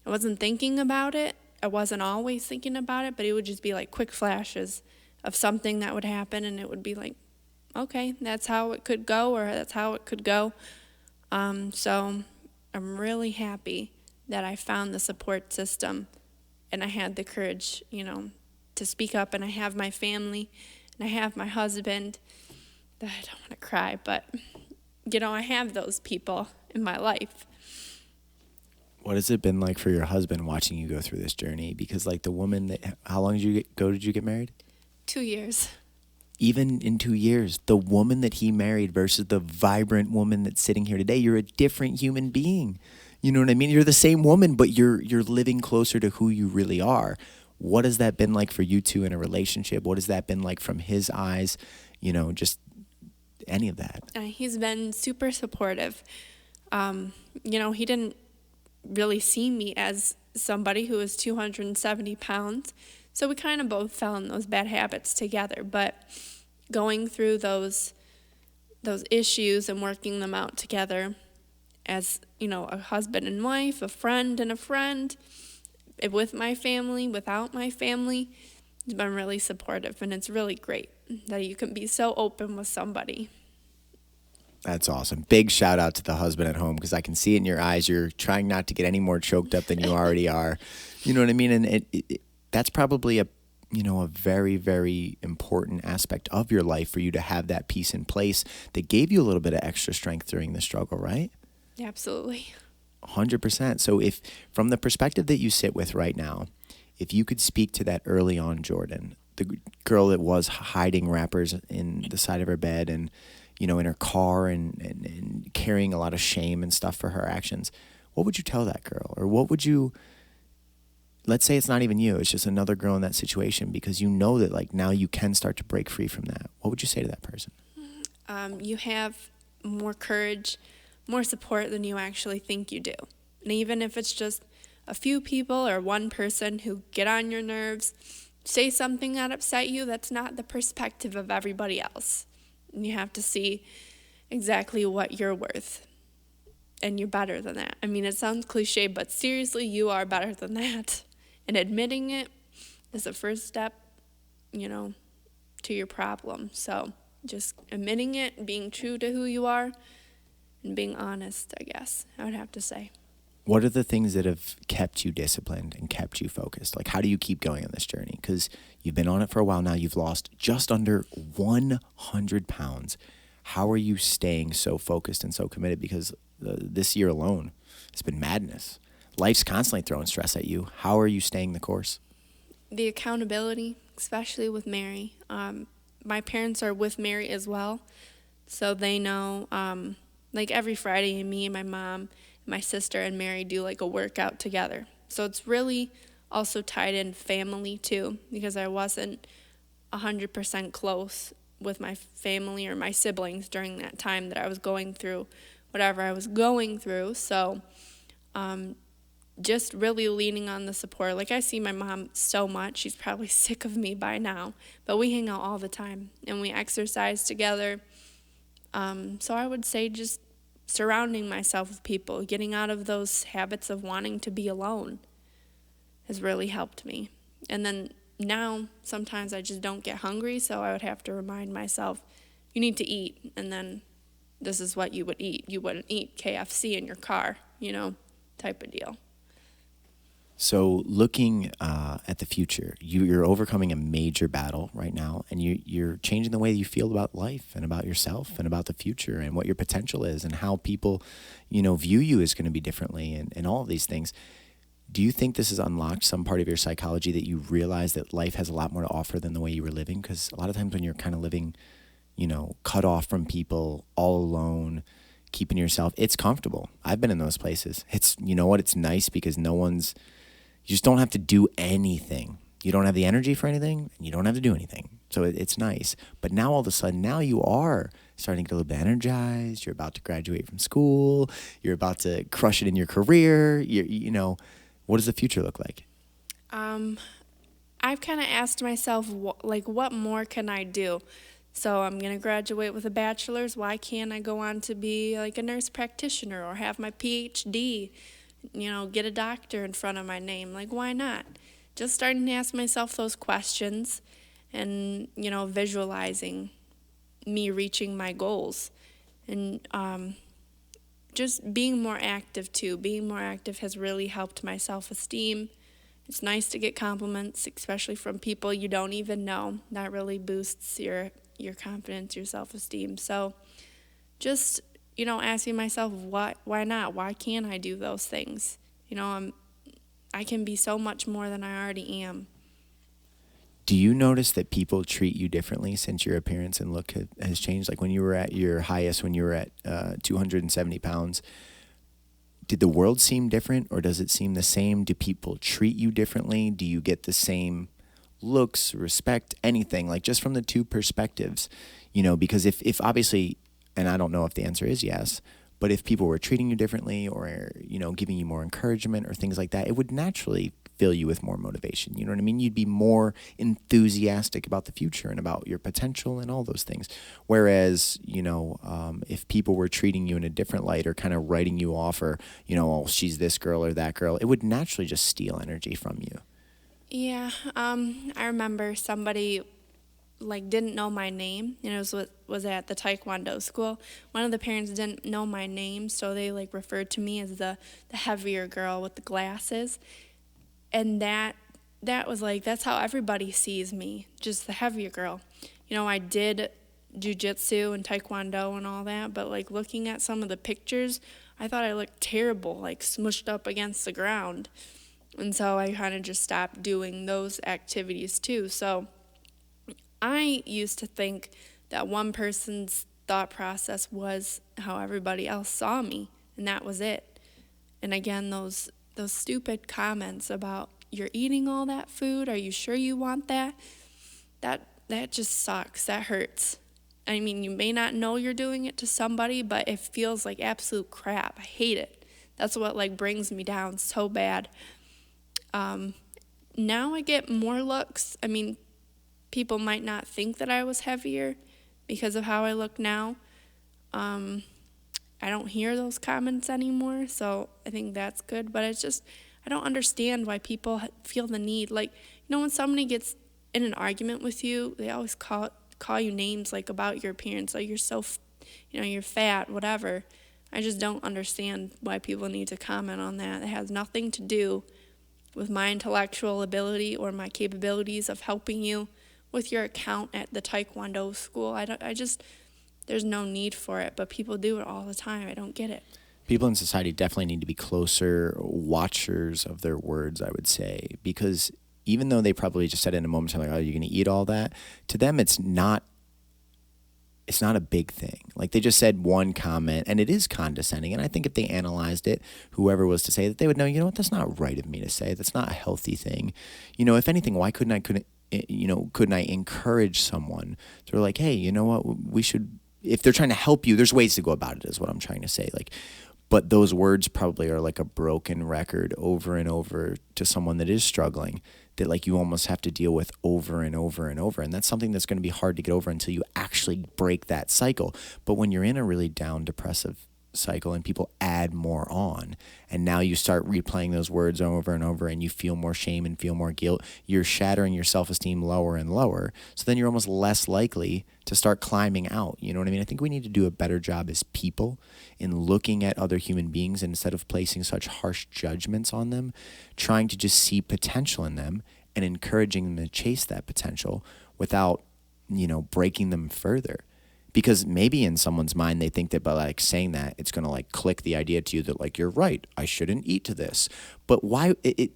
I wasn't thinking about it. I wasn't always thinking about it, but it would just be like quick flashes of something that would happen, and it would be like, okay, that's how it could go, or that's how it could go. So I'm really happy that I found the support system, and I had the courage, to speak up, and I have my family, and I have my husband. I don't want to cry, but, I have those people in my life. What has it been like for your husband watching you go through this journey? Because, like, the woman how long did you get married? 2 years. Even in 2 years, the woman that he married versus the vibrant woman that's sitting here today, you're a different human being. You know what I mean? You're the same woman, but you're living closer to who you really are. What has that been like for you two in a relationship? What has that been like from his eyes? Just any of that. He's been super supportive. He didn't really see me as somebody who was 270 pounds. So we kind of both fell in those bad habits together. But going through those issues and working them out together as, a husband and wife, a friend and a friend, with my family, without my family, it's been really supportive. And it's really great that you can be so open with somebody. That's awesome. Big shout out to the husband at home, because I can see it in your eyes. You're trying not to get any more choked up than you already are. You know what I mean? And that's probably a very, very important aspect of your life for you to have that piece in place that gave you a little bit of extra strength during the struggle, right? Absolutely. 100%. So if, from the perspective that you sit with right now, if you could speak to that early on Jordan, the girl that was hiding wrappers in the side of her bed and, in her car and carrying a lot of shame and stuff for her actions, what would you tell that girl? Or what would you, let's say it's not even you, it's just another girl in that situation, because that, like, now you can start to break free from that. What would you say to that person? You have more courage, more support than you actually think you do. And even if it's just a few people or one person who get on your nerves, say something that upset you, that's not the perspective of everybody else. And you have to see exactly what you're worth. And you're better than that. I mean, it sounds cliche, but seriously, you are better than that. And admitting it is the first step, to your problem. So just admitting it, being true to who you are, and being honest, I guess, I would have to say. What are the things that have kept you disciplined and kept you focused? Like, how do you keep going on this journey? Because you've been on it for a while now. You've lost just under 100 pounds. How are you staying so focused and so committed? Because this year alone, it's been madness. Life's constantly throwing stress at you. How are you staying the course? The accountability, especially with Mary. My parents are with Mary as well, so they know, like every Friday, me and my mom, my sister, and Mary do like a workout together. So it's really also tied in family too, because I wasn't 100% close with my family or my siblings during that time that I was going through whatever I was going through. So just really leaning on the support. Like, I see my mom so much. She's probably sick of me by now, but we hang out all the time and we exercise together. So I would say just surrounding myself with people, getting out of those habits of wanting to be alone has really helped me. And then now sometimes I just don't get hungry, so I would have to remind myself, you need to eat, and then this is what you would eat. You wouldn't eat KFC in your car, type of deal. So looking at the future, you're overcoming a major battle right now, and you're changing the way you feel about life and about yourself and about the future and what your potential is and how people, view you is going to be differently and all of these things. Do you think this has unlocked some part of your psychology that you realize that life has a lot more to offer than the way you were living? Because a lot of times when you're kind of living, cut off from people, all alone, keeping yourself, it's comfortable. I've been in those places. It's, it's nice because you just don't have to do anything. You don't have the energy for anything, and you don't have to do anything. So it's nice. But now all of a sudden, now you are starting to get a little bit energized. You're about to graduate from school. You're about to crush it in your career. What does the future look like? I've kind of asked myself, what more can I do? So I'm going to graduate with a bachelor's. Why can't I go on to be like a nurse practitioner or have my PhD? Get a doctor in front of my name. Like, why not? Just starting to ask myself those questions and, visualizing me reaching my goals. And just being more active, too. Being more active has really helped my self-esteem. It's nice to get compliments, especially from people you don't even know. That really boosts your confidence, your self-esteem. So just asking myself, why not? Why can't I do those things? I can be so much more than I already am. Do you notice that people treat you differently since your appearance and look has changed? Like when you were at your highest, when you were at 270 pounds, did the world seem different or does it seem the same? Do people treat you differently? Do you get the same looks, respect, anything? Like just from the two perspectives, because if obviously, and I don't know if the answer is yes, but if people were treating you differently or, giving you more encouragement or things like that, it would naturally fill you with more motivation. You know what I mean? You'd be more enthusiastic about the future and about your potential and all those things. Whereas, if people were treating you in a different light or kind of writing you off or, oh, she's this girl or that girl, it would naturally just steal energy from you. Yeah, I remember somebody didn't know my name, was at the Taekwondo school. One of the parents didn't know my name, so they referred to me as the heavier girl with the glasses. And that was that's how everybody sees me, just the heavier girl. I did jiu-jitsu and Taekwondo and all that, but looking at some of the pictures, I thought I looked terrible, smushed up against the ground. And so I kind of just stopped doing those activities too. So I used to think that one person's thought process was how everybody else saw me, and that was it. And again, those stupid comments about you're eating all that food, are you sure you want that? That just sucks. That hurts. I mean, you may not know you're doing it to somebody, but it feels like absolute crap. I hate it. That's what brings me down so bad. Now I get more looks. I mean, people might not think that I was heavier because of how I look now. I don't hear those comments anymore, so I think that's good. But it's just, I don't understand why people feel the need. When somebody gets in an argument with you, they always call you names about your appearance. You're so, you're fat, whatever. I just don't understand why people need to comment on that. It has nothing to do with my intellectual ability or my capabilities of helping you with your account at the Taekwondo school. There's no need for it, but people do it all the time. I don't get it. People in society definitely need to be closer watchers of their words, I would say, because even though they probably just said it in a moment, like, oh, you're going to eat all that, to them it's not a big thing. Like, they just said one comment, and it is condescending. And I think if they analyzed it, whoever was to say that, they would know, you know what, that's not right of me to say. That's not a healthy thing. You know, if anything, why couldn't I encourage someone? They're like, hey, you know what, we should, if they're trying to help you, there's ways to go about it, is what I'm trying to say. Like, but those words probably are like a broken record over and over to someone that is struggling, that like you almost have to deal with over and over and over. And that's something that's going to be hard to get over until you actually break that cycle. But when you're in a really down, depressive cycle and people add more on, and now you start replaying those words over and over, and you feel more shame and feel more guilt, you're shattering your self-esteem lower and lower. So then you're almost less likely to start climbing out. You know what I mean? I think we need to do a better job as people in looking at other human beings, and instead of placing such harsh judgments on them, trying to just see potential in them and encouraging them to chase that potential without, breaking them further. Because maybe in someone's mind, they think that by like saying that, it's going to like click the idea to you that like, you're right, I shouldn't eat to this. But why? It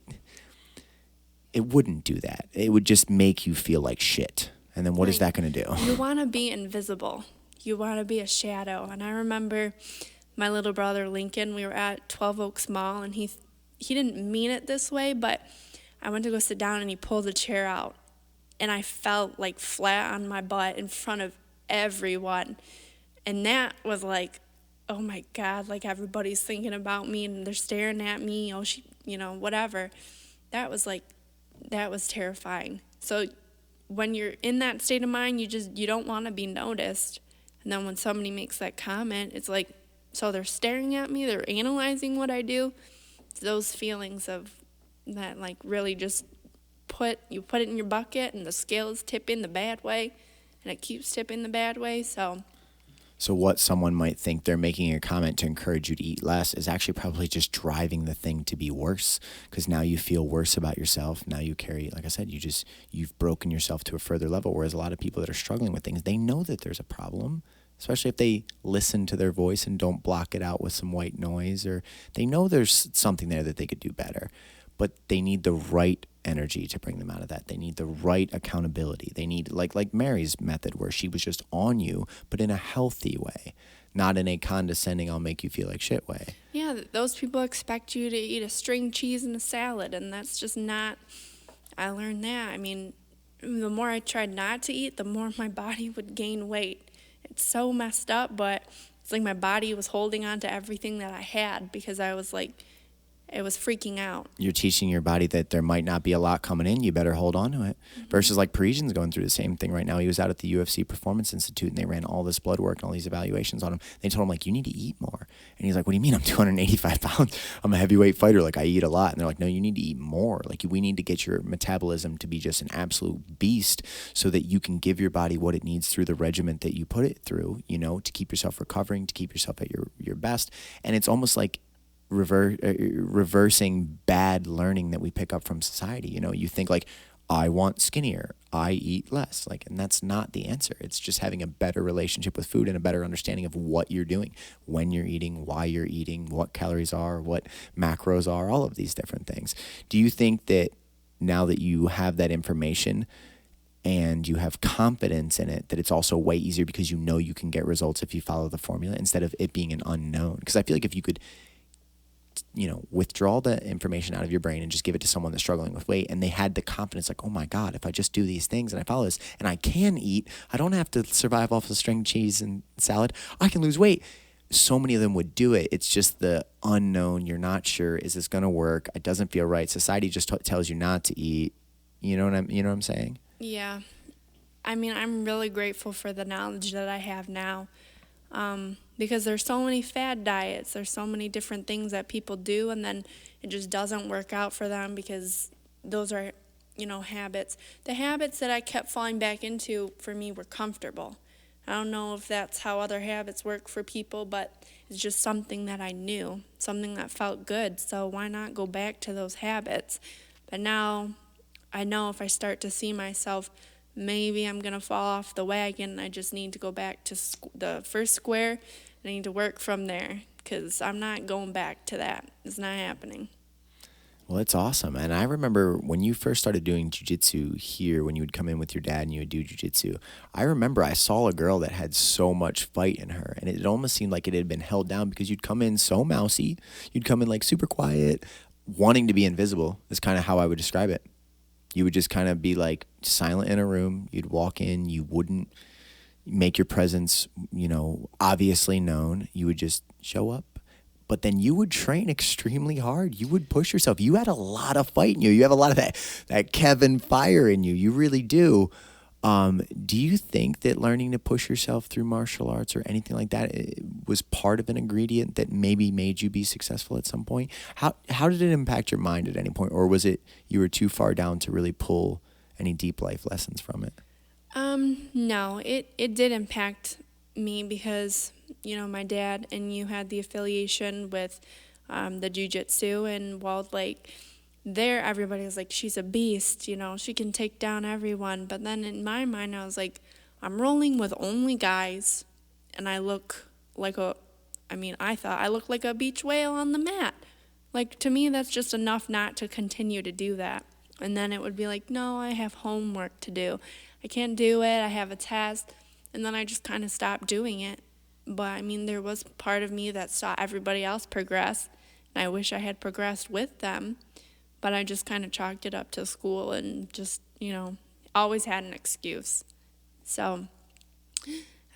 wouldn't do that. It would just make you feel like shit. And then what is that going to do? You want to be invisible. You want to be a shadow. And I remember my little brother Lincoln, we were at 12 Oaks Mall, and he didn't mean it this way, but I went to go sit down and he pulled a chair out, and I felt like flat on my butt in front of everyone. And that was like, oh my God, like everybody's thinking about me and they're staring at me, whatever. That was terrifying. So when you're in that state of mind, you don't want to be noticed. And then when somebody makes that comment, it's like, so they're staring at me, they're analyzing what I do. It's those feelings of that, like, really just put it in your bucket, and the scales tip in the bad way, and it keeps tipping the bad way. So what someone might think they're making a comment to encourage you to eat less is actually probably just driving the thing to be worse, because now you feel worse about yourself. Now you carry, like I said, you've broken yourself to a further level, whereas a lot of people that are struggling with things, they know that there's a problem, especially if they listen to their voice and don't block it out with some white noise, or they know there's something there that they could do better, but they need the right energy to bring them out of that. They need the right accountability. They need like Mary's method, where she was just on you, but in a healthy way, not in a condescending, I'll make you feel like shit way. Yeah, those people expect you to eat a string cheese and a salad, and that's just not, I learned that. I mean, the more I tried not to eat, the more my body would gain weight. It's so messed up, but it's like my body was holding on to everything that I had, because I was like, it was freaking out. You're teaching your body that there might not be a lot coming in. You better hold on to it. Mm-hmm. Versus like Parisian's going through the same thing right now. He was out at the UFC Performance Institute, and they ran all this blood work and all these evaluations on him. They told him, like, you need to eat more. And he's like, what do you mean? I'm 285 pounds. I'm a heavyweight fighter. Like, I eat a lot. And they're like, no, you need to eat more. Like, we need to get your metabolism to be just an absolute beast, so that you can give your body what it needs through the regimen that you put it through, to keep yourself recovering, to keep yourself at your best. And it's almost like reversing bad learning that we pick up from society. You think like, I want skinnier, I eat less, and that's not the answer. It's just having a better relationship with food and a better understanding of what you're doing, when you're eating, why you're eating, what calories are, what macros are, all of these different things. Do you think that now that you have that information and you have confidence in it, that it's also way easier because you can get results if you follow the formula, instead of it being an unknown? Because I feel like if you could withdraw the information out of your brain and just give it to someone that's struggling with weight, and they had the confidence, like, oh my God, if I just do these things and I follow this and I can eat, I don't have to survive off of string cheese and salad, I can lose weight. So many of them would do it. It's just the unknown. You're not sure, is this going to work? It doesn't feel right. Society just tells you not to eat. You know what I'm saying? Yeah. I mean, I'm really grateful for the knowledge that I have now. Because there's so many fad diets, there's so many different things that people do, and then it just doesn't work out for them, because those are, habits. The habits that I kept falling back into for me were comfortable. I don't know if that's how other habits work for people, but it's just something that I knew, something that felt good. So why not go back to those habits? But now I know if I start to see myself, maybe I'm going to fall off the wagon. I just need to go back to the first square, and I need to work from there because I'm not going back to that. It's not happening. Well, it's awesome. And I remember when you first started doing jujitsu here, when you would come in with your dad and you would do jujitsu, I remember I saw a girl that had so much fight in her. And it almost seemed like it had been held down because you'd come in so mousy. You'd come in like super quiet, wanting to be invisible is kind of how I would describe it. You would just kind of be like silent in a room. You'd walk in. You wouldn't make your presence, obviously known. You would just show up. But then you would train extremely hard. You would push yourself. You had a lot of fight in you. You have a lot of that Kevin fire in you. You really do. Do you think that learning to push yourself through martial arts or anything like that was part of an ingredient that maybe made you be successful at some point? How did it impact your mind at any point? Or was it you were too far down to really pull any deep life lessons from it? No, it did impact me because, my dad and you had the affiliation with the jiu-jitsu, and while there everybody was like, she's a beast, she can take down everyone. But then in my mind I was like, I'm rolling with only guys, and I look like I thought I looked like a beach whale on the mat. Like, to me that's just enough not to continue to do that. And then it would be like, no, I have homework to do. I can't do it. I have a test. And then I just kind of stopped doing it. But, there was part of me that saw everybody else progress, and I wish I had progressed with them. But I just kind of chalked it up to school and just, always had an excuse. So,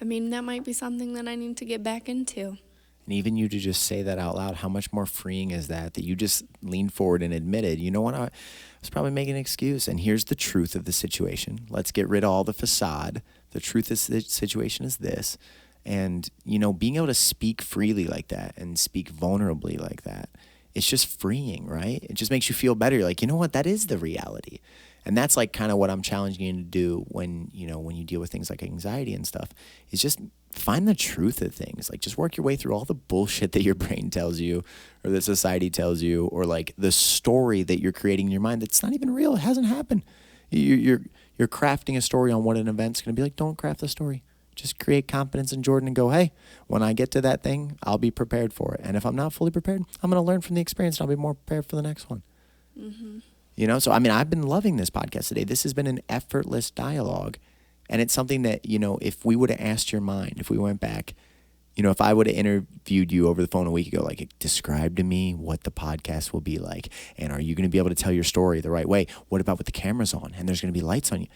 that might be something that I need to get back into. And even you to just say that out loud, how much more freeing is that you just leaned forward and admitted, you know what, I was probably making an excuse. And here's the truth of the situation. Let's get rid of all the facade. The truth of the situation is this. And, being able to speak freely like that and speak vulnerably like that, it's just freeing, right? It just makes you feel better. You're like, you know what, that is the reality. And that's like kind of what I'm challenging you to do when you deal with things like anxiety and stuff, is just find the truth of things. Like, just work your way through all the bullshit that your brain tells you or that society tells you, or like the story that you're creating in your mind that's not even real. It hasn't happened. You're crafting a story on what an event's going to be like. Don't craft the story. Just create confidence in Jordan and go, hey, when I get to that thing, I'll be prepared for it. And if I'm not fully prepared, I'm going to learn from the experience and I'll be more prepared for the next one. Mm-hmm. So, I've been loving this podcast today. This has been an effortless dialogue. And it's something that, if we would have asked your mind, if we went back, if I would have interviewed you over the phone a week ago, like, describe to me what the podcast will be like. And are you going to be able to tell your story the right way? What about with the cameras on and there's going to be lights on you?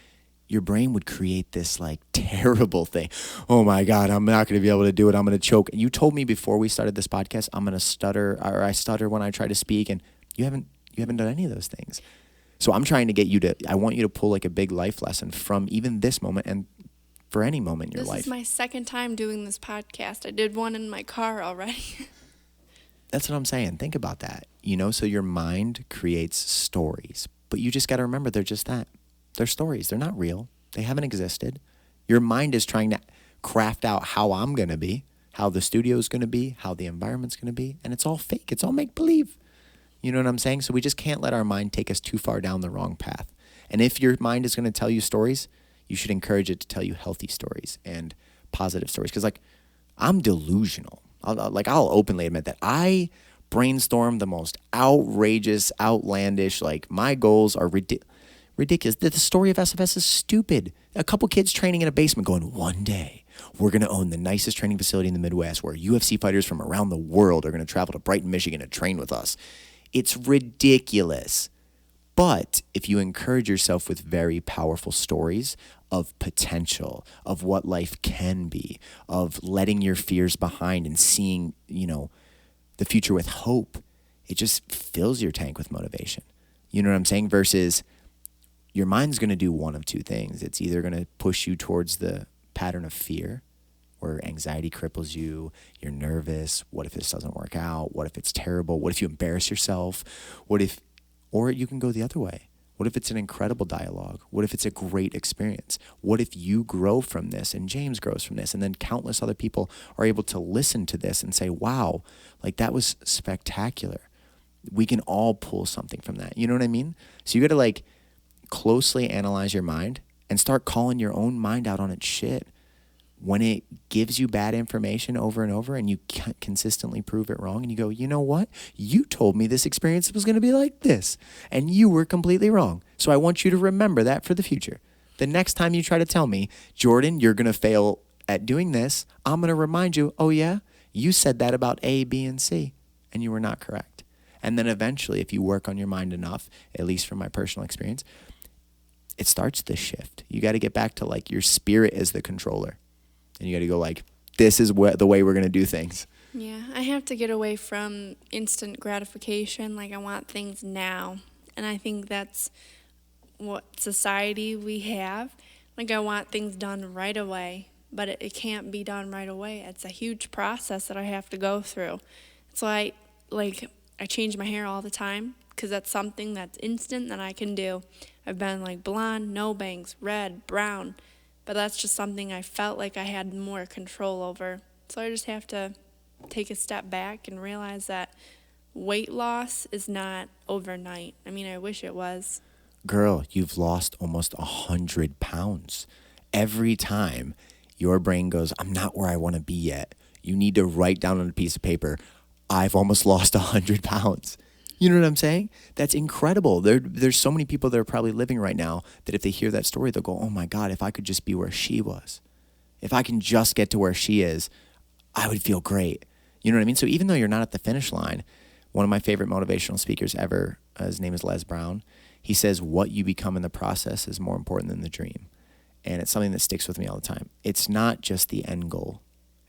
Your brain would create this like terrible thing. Oh my God, I'm not going to be able to do it. I'm going to choke. You told me before we started this podcast, I'm going to stutter, or I stutter when I try to speak. And you haven't done any of those things. So I'm trying to get I want you to pull like a big life lesson from even this moment and for any moment in your life. This is my second time doing this podcast. I did one in my car already. That's what I'm saying. Think about that. So your mind creates stories, but you just got to remember they're just that. They're stories. They're not real. They haven't existed. Your mind is trying to craft out how I'm going to be, how the studio's going to be, how the environment's going to be, and it's all fake. It's all make-believe. You know what I'm saying? So we just can't let our mind take us too far down the wrong path. And if your mind is going to tell you stories, you should encourage it to tell you healthy stories and positive stories. Because, I'm delusional. I'll openly admit that. I brainstorm the most outrageous, outlandish, my goals are ridiculous. The story of SFS is stupid. A couple kids training in a basement going, one day we're going to own the nicest training facility in the Midwest where UFC fighters from around the world are going to travel to Brighton, Michigan to train with us. It's ridiculous. But if you encourage yourself with very powerful stories of potential, of what life can be, of letting your fears behind and seeing, the future with hope, it just fills your tank with motivation. You know what I'm saying? Versus your mind's going to do one of two things. It's either going to push you towards the pattern of fear, where anxiety cripples you, you're nervous, what if this doesn't work out, what if it's terrible, what if you embarrass yourself, or you can go the other way, What if it's an incredible dialogue? What if it's a great experience? What if you grow from this and James grows from this and then countless other people are able to listen to this and say, wow, like that was spectacular. We can all pull something from that. You know what I mean? So you got to like closely analyze your mind and start calling your own mind out on its shit. When it gives you bad information over and over and you can't consistently prove it wrong and you go, you know what? You told me this experience was going to be like this and you were completely wrong. So I want you to remember that for the future. The next time you try to tell me, Jordan, you're going to fail at doing this, I'm going to remind you, oh yeah, you said that about A, B, and C and you were not correct. And then eventually, if you work on your mind enough, at least from my personal experience, it starts this shift. You got to get back to like your spirit as the controller. And you got to go like, this is the way we're going to do things. Yeah, I have to get away from instant gratification. Like, I want things now. And I think that's what society we have. Like, I want things done right away. But it can't be done right away. It's a huge process that I have to go through. So I change my hair all the time because that's something that's instant that I can do. I've been like blonde, no bangs, red, brown. But that's just something I felt like I had more control over. So I just have to take a step back and realize that weight loss is not overnight. I mean, I wish it was. Girl, you've lost almost 100 pounds. Every time your brain goes, I'm not where I want to be yet, you need to write down on a piece of paper, I've almost lost 100 pounds. You know what I'm saying? That's incredible. There's so many people that are probably living right now that if they hear that story, they'll go, oh my God, if I could just be where she was. If I can just get to where she is, I would feel great. You know what I mean? So even though you're not at the finish line, one of my favorite motivational speakers ever, his name is Les Brown, he says what you become in the process is more important than the dream. And it's something that sticks with me all the time. It's not just the end goal.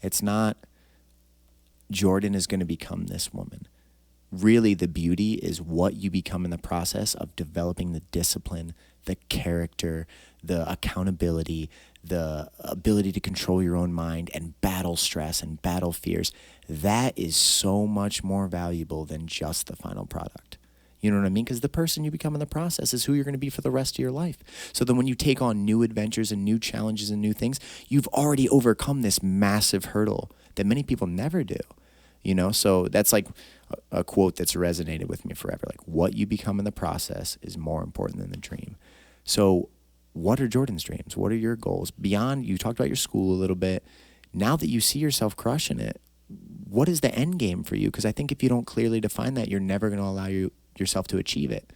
It's not Jordan is going to become this woman. Really, the beauty is what you become in the process of developing the discipline, the character, the accountability, the ability to control your own mind and battle stress and battle fears. That is so much more valuable than just the final product. You know what I mean? Because the person you become in the process is who you're going to be for the rest of your life. So then when you take on new adventures and new challenges and new things, you've already overcome this massive hurdle that many people never do. You know, so that's like a quote that's resonated with me forever. Like, what you become in the process is more important than the dream. So what are Jordan's dreams? What are your goals? Beyond, you talked about your school a little bit. Now that you see yourself crushing it, what is the end game for you? Because I think if you don't clearly define that, you're never going to allow yourself to achieve it.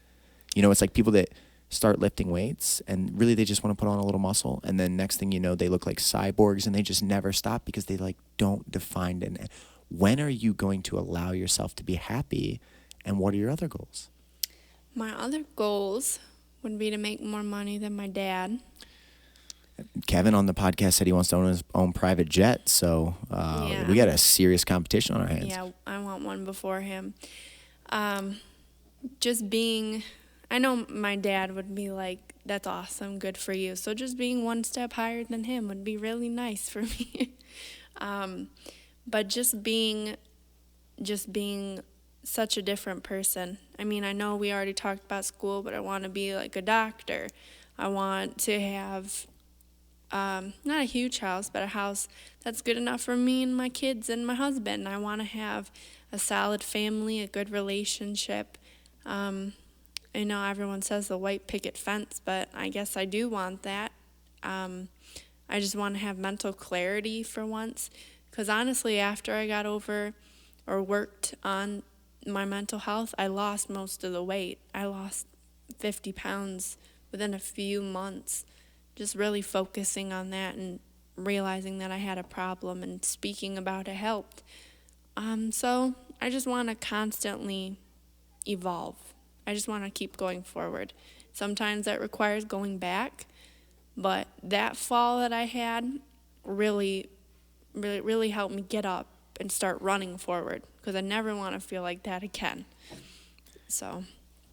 You know, it's like people that start lifting weights and really they just want to put on a little muscle. And then next thing you know, they look like cyborgs and they just never stop because they like don't define it. When are you going to allow yourself to be happy, and what are your other goals? My other goals would be to make more money than my dad. Kevin on the podcast said he wants to own his own private jet, so we got a serious competition on our hands. Yeah, I want one before him. Just being, I know my dad would be like, that's awesome, good for you. So just being one step higher than him would be really nice for me. But just being such a different person. I mean, I know we already talked about school, but I want to be like a doctor. I want to have not a huge house, but a house that's good enough for me and my kids and my husband. I want to have a solid family, a good relationship. I know everyone says the white picket fence, but I guess I do want that. I just want to have mental clarity for once. Because honestly, after I got over or worked on my mental health, I lost most of the weight. I lost 50 pounds within a few months. Just really focusing on that and realizing that I had a problem and speaking about it helped. So I just want to constantly evolve. I just want to keep going forward. Sometimes that requires going back, but that fall that I had really helped me get up and start running forward because I never want to feel like that again. So.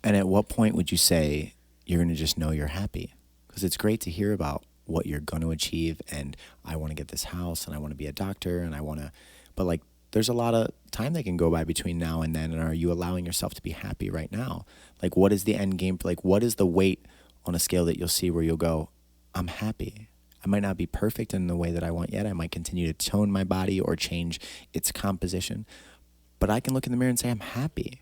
And at what point would you say you're going to just know you're happy? Because it's great to hear about what you're going to achieve and I want to get this house and I want to be a doctor and I want to, but like there's a lot of time that can go by between now and then. And are you allowing yourself to be happy right now? Like, what is the end game? Like, what is the weight on a scale that you'll see where you'll go, I'm happy. I might not be perfect in the way that I want yet. I might continue to tone my body or change its composition, but I can look in the mirror and say, I'm happy.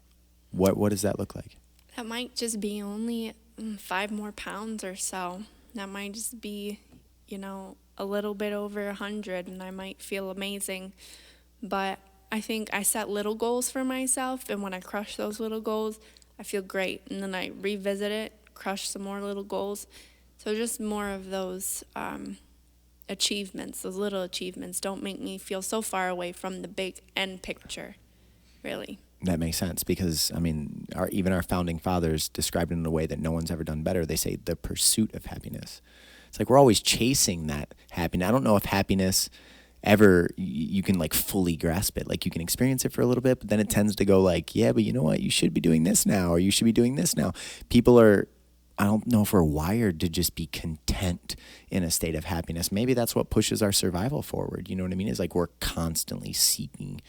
What does that look like? That might just be only 5 more pounds or so. That might just be, a little bit over 100, and I might feel amazing. But I think I set little goals for myself, and when I crush those little goals, I feel great. And then I revisit it, crush some more little goals. So just more of those achievements, those little achievements don't make me feel so far away from the big end picture, really. That makes sense because, even our founding fathers described it in a way that no one's ever done better. They say the pursuit of happiness. It's like we're always chasing that happiness. I don't know if happiness ever, you can like fully grasp it. Like you can experience it for a little bit, but then it tends to go like, yeah, but you know what? You should be doing this now, or you should be doing this now. People are, I don't know if we're wired to just be content in a state of happiness. Maybe that's what pushes our survival forward. You know what I mean? It's like we're constantly seeking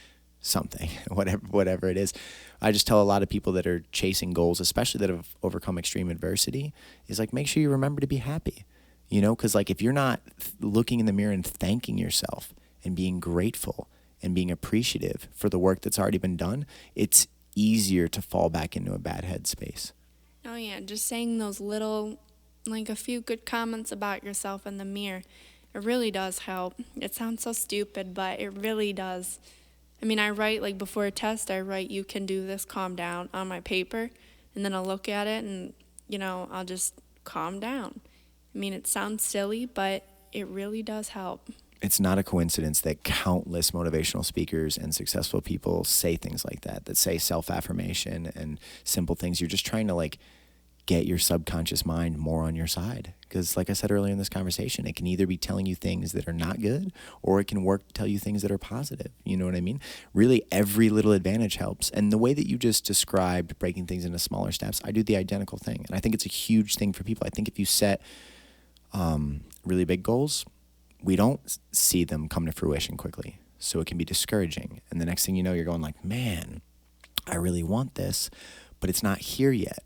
something, whatever it is. I just tell a lot of people that are chasing goals, especially that have overcome extreme adversity, is like, make sure you remember to be happy, because like if you're not looking in the mirror and thanking yourself and being grateful and being appreciative for the work that's already been done, it's easier to fall back into a bad headspace. Oh, yeah, just saying those little, like a few good comments about yourself in the mirror, it really does help. It sounds so stupid, but it really does. I write, like before a test, I write, you can do this, calm down, on my paper, and then I'll look at it and, I'll just calm down. It sounds silly, but it really does help. It's not a coincidence that countless motivational speakers and successful people say things like that say self-affirmation and simple things. You're just trying to like get your subconscious mind more on your side. Because like I said earlier in this conversation, it can either be telling you things that are not good or it can work to tell you things that are positive. You know what I mean? Really, every little advantage helps. And the way that you just described breaking things into smaller steps, I do the identical thing. And I think it's a huge thing for people. I think if you set really big goals, we don't see them come to fruition quickly. So it can be discouraging. And the next thing you know, you're going like, man, I really want this, but it's not here yet.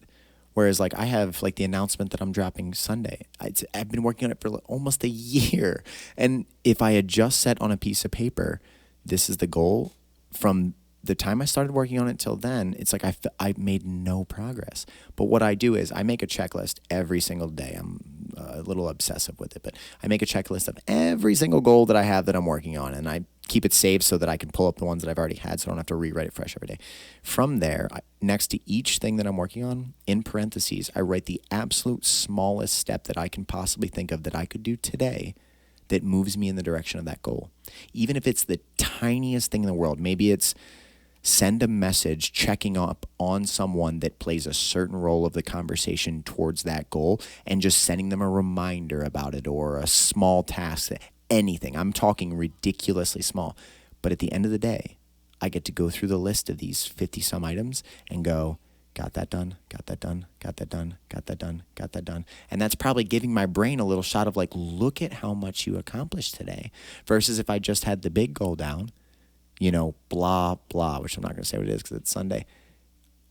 Whereas like I have like the announcement that I'm dropping Sunday. I've been working on it for almost a year. And if I had just set on a piece of paper, this is the goal, from the time I started working on it till then, it's like I made no progress. But what I do is I make a checklist every single day. I'm a little obsessive with it, but I make a checklist of every single goal that I have that I'm working on, and I keep it saved so that I can pull up the ones that I've already had so I don't have to rewrite it fresh every day. From there, next to each thing that I'm working on, in parentheses, I write the absolute smallest step that I can possibly think of that I could do today that moves me in the direction of that goal. Even if it's the tiniest thing in the world, maybe it's send a message checking up on someone that plays a certain role of the conversation towards that goal and just sending them a reminder about it, or a small task, anything. I'm talking ridiculously small. But at the end of the day, I get to go through the list of these 50 some items and go, got that done, got that done, got that done, got that done, got that done. And that's probably giving my brain a little shot of like, look at how much you accomplished today. Versus if I just had the big goal down, blah, blah, which I'm not going to say what it is because it's Sunday,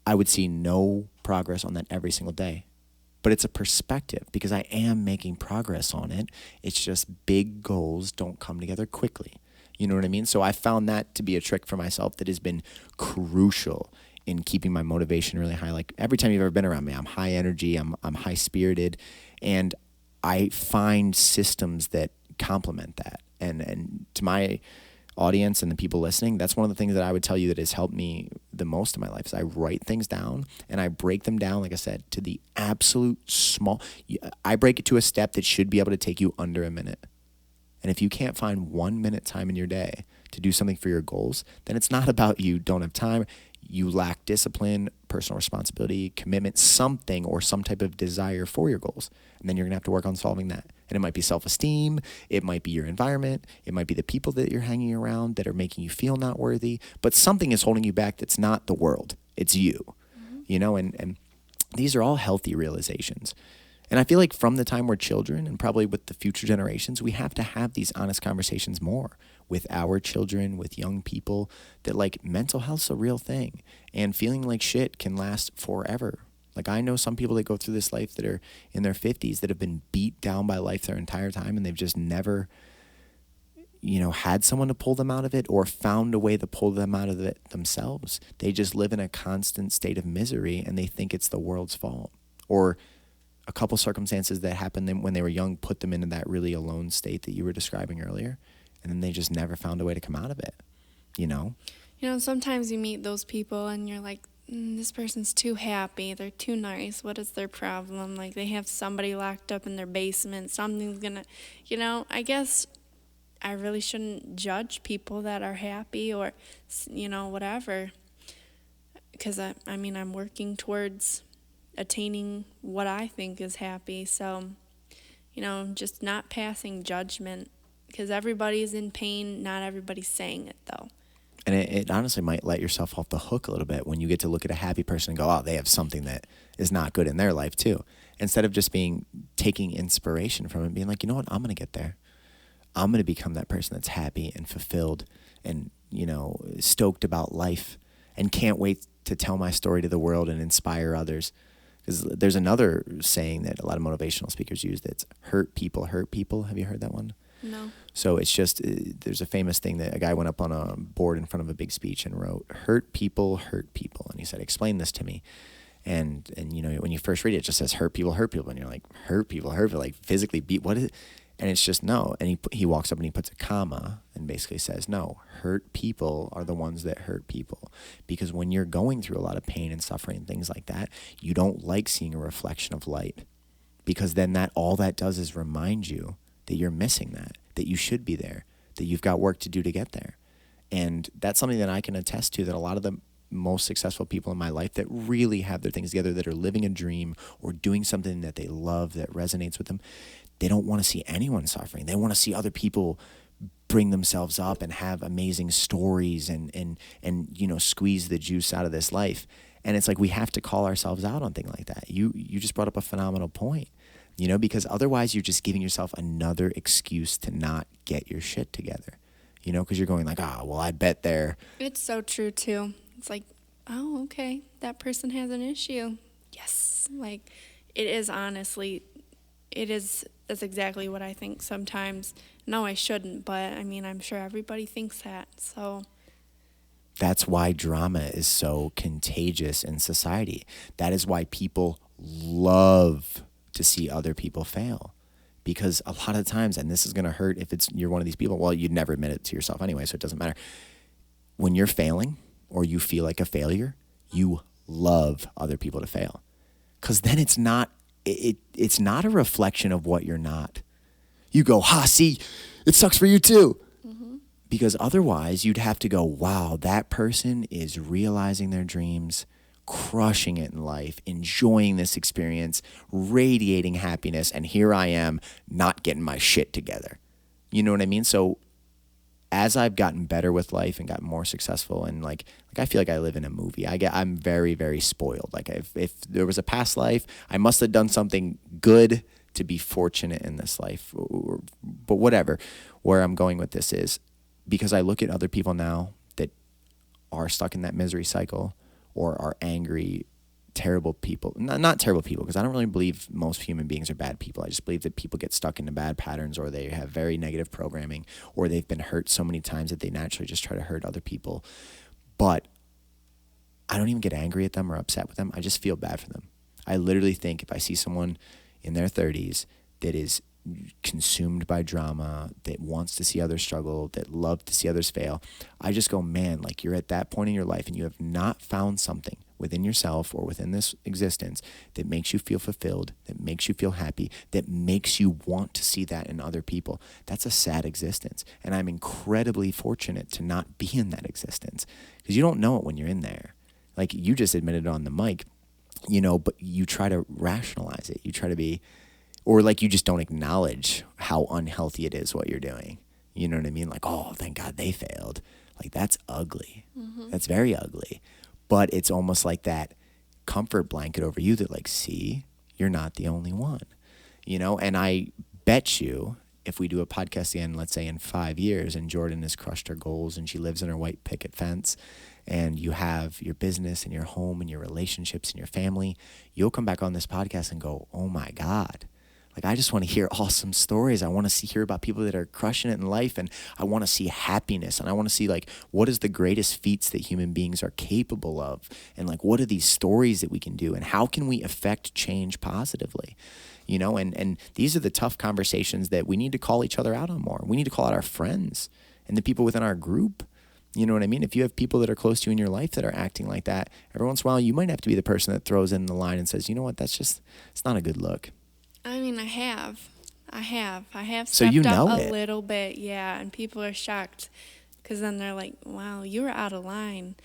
I would see no progress on that every single day. But it's a perspective because I am making progress on it. It's just big goals don't come together quickly. You know what I mean? So I found that to be a trick for myself that has been crucial in keeping my motivation really high. Like every time you've ever been around me, I'm high energy, I'm high spirited, and I find systems that complement that. And to my audience and the people listening, that's one of the things that I would tell you that has helped me the most in my life is I write things down and I break them down, like I said, to the absolute small. I break it to a step that should be able to take you under a minute. And if you can't find 1 minute time in your day to do something for your goals, then it's not about you don't have time. You lack discipline, personal responsibility, commitment, something or some type of desire for your goals. And then you're going to have to work on solving that. And it might be self-esteem. It might be your environment. It might be the people that you're hanging around that are making you feel not worthy. But something is holding you back that's not the world. It's you. Mm-hmm. And these are all healthy realizations. And I feel like from the time we're children and probably with the future generations, we have to have these honest conversations more with our children, with young people, that like mental health's a real thing and feeling like shit can last forever. Like I know some people that go through this life that are in their 50s that have been beat down by life their entire time and they've just never, had someone to pull them out of it or found a way to pull them out of it themselves. They just live in a constant state of misery and they think it's the world's fault. Or a couple circumstances that happened when they were young put them into that really alone state that you were describing earlier. And then they just never found a way to come out of it, Sometimes you meet those people and you're like, this person's too happy. They're too nice. What is their problem? Like they have somebody locked up in their basement. Something's going to, I guess I really shouldn't judge people that are happy or, whatever. Because, I'm working towards attaining what I think is happy. So, just not passing judgment because everybody's in pain. Not everybody's saying it, though. And it honestly might let yourself off the hook a little bit when you get to look at a happy person and go, oh, they have something that is not good in their life, too. Instead of just taking inspiration from it, being like, you know what, I'm going to get there. I'm going to become that person that's happy and fulfilled and, stoked about life and can't wait to tell my story to the world and inspire others. Because there's another saying that a lot of motivational speakers use that's hurt people hurt people. Have you heard that one? No. So it's just, there's a famous thing that a guy went up on a board in front of a big speech and wrote, hurt people. And he said, explain this to me. And when you first read it, it just says hurt people. And you're like, hurt people, like physically beat, what is it? And it's just no. And he walks up and he puts a comma and basically says, no, hurt people are the ones that hurt people. Because when you're going through a lot of pain and suffering and things like that, you don't like seeing a reflection of light. Because then all that does is remind you that you're missing that you should be there, that you've got work to do to get there. And that's something that I can attest to, that a lot of the most successful people in my life that really have their things together, that are living a dream or doing something that they love that resonates with them, they don't want to see anyone suffering. They want to see other people bring themselves up and have amazing stories and squeeze the juice out of this life. And it's like we have to call ourselves out on things like that. You just brought up a phenomenal point. Because otherwise you're just giving yourself another excuse to not get your shit together, because you're going like, well, I bet they're... It's so true, too. It's like, oh, okay, that person has an issue. Yes. Like, it is honestly, that's exactly what I think sometimes. No, I shouldn't, but, I'm sure everybody thinks that, so... That's why drama is so contagious in society. That is why people love to see other people fail, because a lot of times, and this is going to hurt if you're one of these people, well, you'd never admit it to yourself anyway, so it doesn't matter. When you're failing or you feel like a failure, you love other people to fail, because then it's not a reflection of what you're not. You go, see, it sucks for you too. Mm-hmm. Because otherwise you'd have to go, wow, that person is realizing their dreams, crushing it in life, enjoying this experience, radiating happiness, and here I am not getting my shit together. You know what I mean? So as I've gotten better with life and gotten more successful, and like I feel like I live in a movie. I'm very, very spoiled. Like if there was a past life, I must have done something good to be fortunate in this life. But whatever, where I'm going with this is because I look at other people now that are stuck in that misery cycle, or are angry, terrible people. Not terrible people, because I don't really believe most human beings are bad people. I just believe that people get stuck into bad patterns, or they have very negative programming, or they've been hurt so many times that they naturally just try to hurt other people. But I don't even get angry at them or upset with them. I just feel bad for them. I literally think if I see someone in their 30s that is consumed by drama, that wants to see others struggle, that love to see others fail, I just go, man, like you're at that point in your life and you have not found something within yourself or within this existence that makes you feel fulfilled, that makes you feel happy, that makes you want to see that in other people. That's a sad existence. And I'm incredibly fortunate to not be in that existence, because you don't know it when you're in there. Like you just admitted on the mic, but you try to rationalize it. You try to be, or like you just don't acknowledge how unhealthy it is what you're doing. You know what I mean? Like, oh, thank God they failed. Like that's ugly. Mm-hmm. That's very ugly. But it's almost like that comfort blanket over you that like, see, you're not the only one. And I bet you if we do a podcast again, let's say in 5 years, and Jordan has crushed her goals and she lives in her white picket fence, and you have your business and your home and your relationships and your family, you'll come back on this podcast and go, oh my God, like I just want to hear awesome stories. I want to hear about people that are crushing it in life, and I want to see happiness, and I want to see like what is the greatest feats that human beings are capable of, and like what are these stories that we can do, and how can we affect change positively. And these are the tough conversations that we need to call each other out on more. We need to call out our friends and the people within our group. You know what I mean? If you have people that are close to you in your life that are acting like that, every once in a while you might have to be the person that throws in the line and says, you know what, it's not a good look. I mean, I have stepped So you know up it. a little bit, yeah, and people are shocked because then they're like, wow, you were out of line.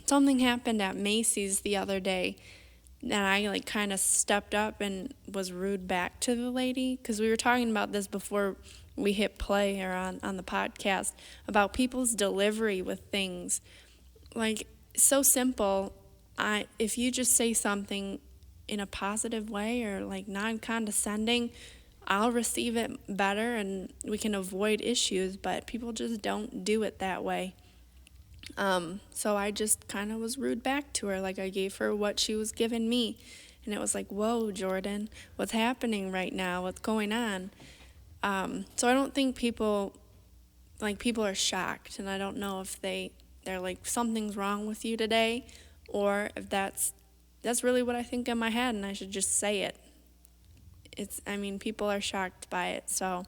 Something happened at Macy's the other day, and I like kind of stepped up and was rude back to the lady, because we were talking about this before we hit play or on the podcast about people's delivery with things. Like, so simple. If you just say something in a positive way or like non-condescending, I'll receive it better and we can avoid issues, but people just don't do it that way. So I just kind of was rude back to her. Like, I gave her what she was giving me. And it was like, whoa, Jordan, what's happening right now? What's going on? So I don't think people are shocked. And I don't know if they're like, something's wrong with you today, or if that's really what I think in my head and I should just say it. People are shocked by it, so.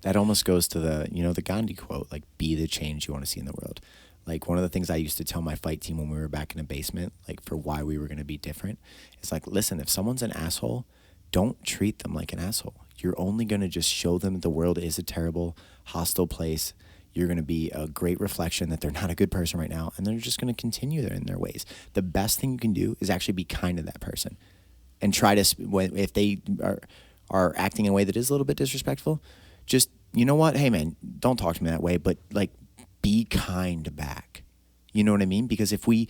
That almost goes to the Gandhi quote, like, be the change you want to see in the world. Like, one of the things I used to tell my fight team when we were back in the basement, like, for why we were going to be different, is like, listen, if someone's an asshole, don't treat them like an asshole. You're only going to just show them that the world is a terrible, hostile place. You're going to be a great reflection that they're not a good person right now, and they're just going to continue in their ways. The best thing you can do is actually be kind to that person and try to, if they are acting in a way that is a little bit disrespectful, just, you know what? Hey, man, don't talk to me that way, but like, be kind back. You know what I mean? Because if we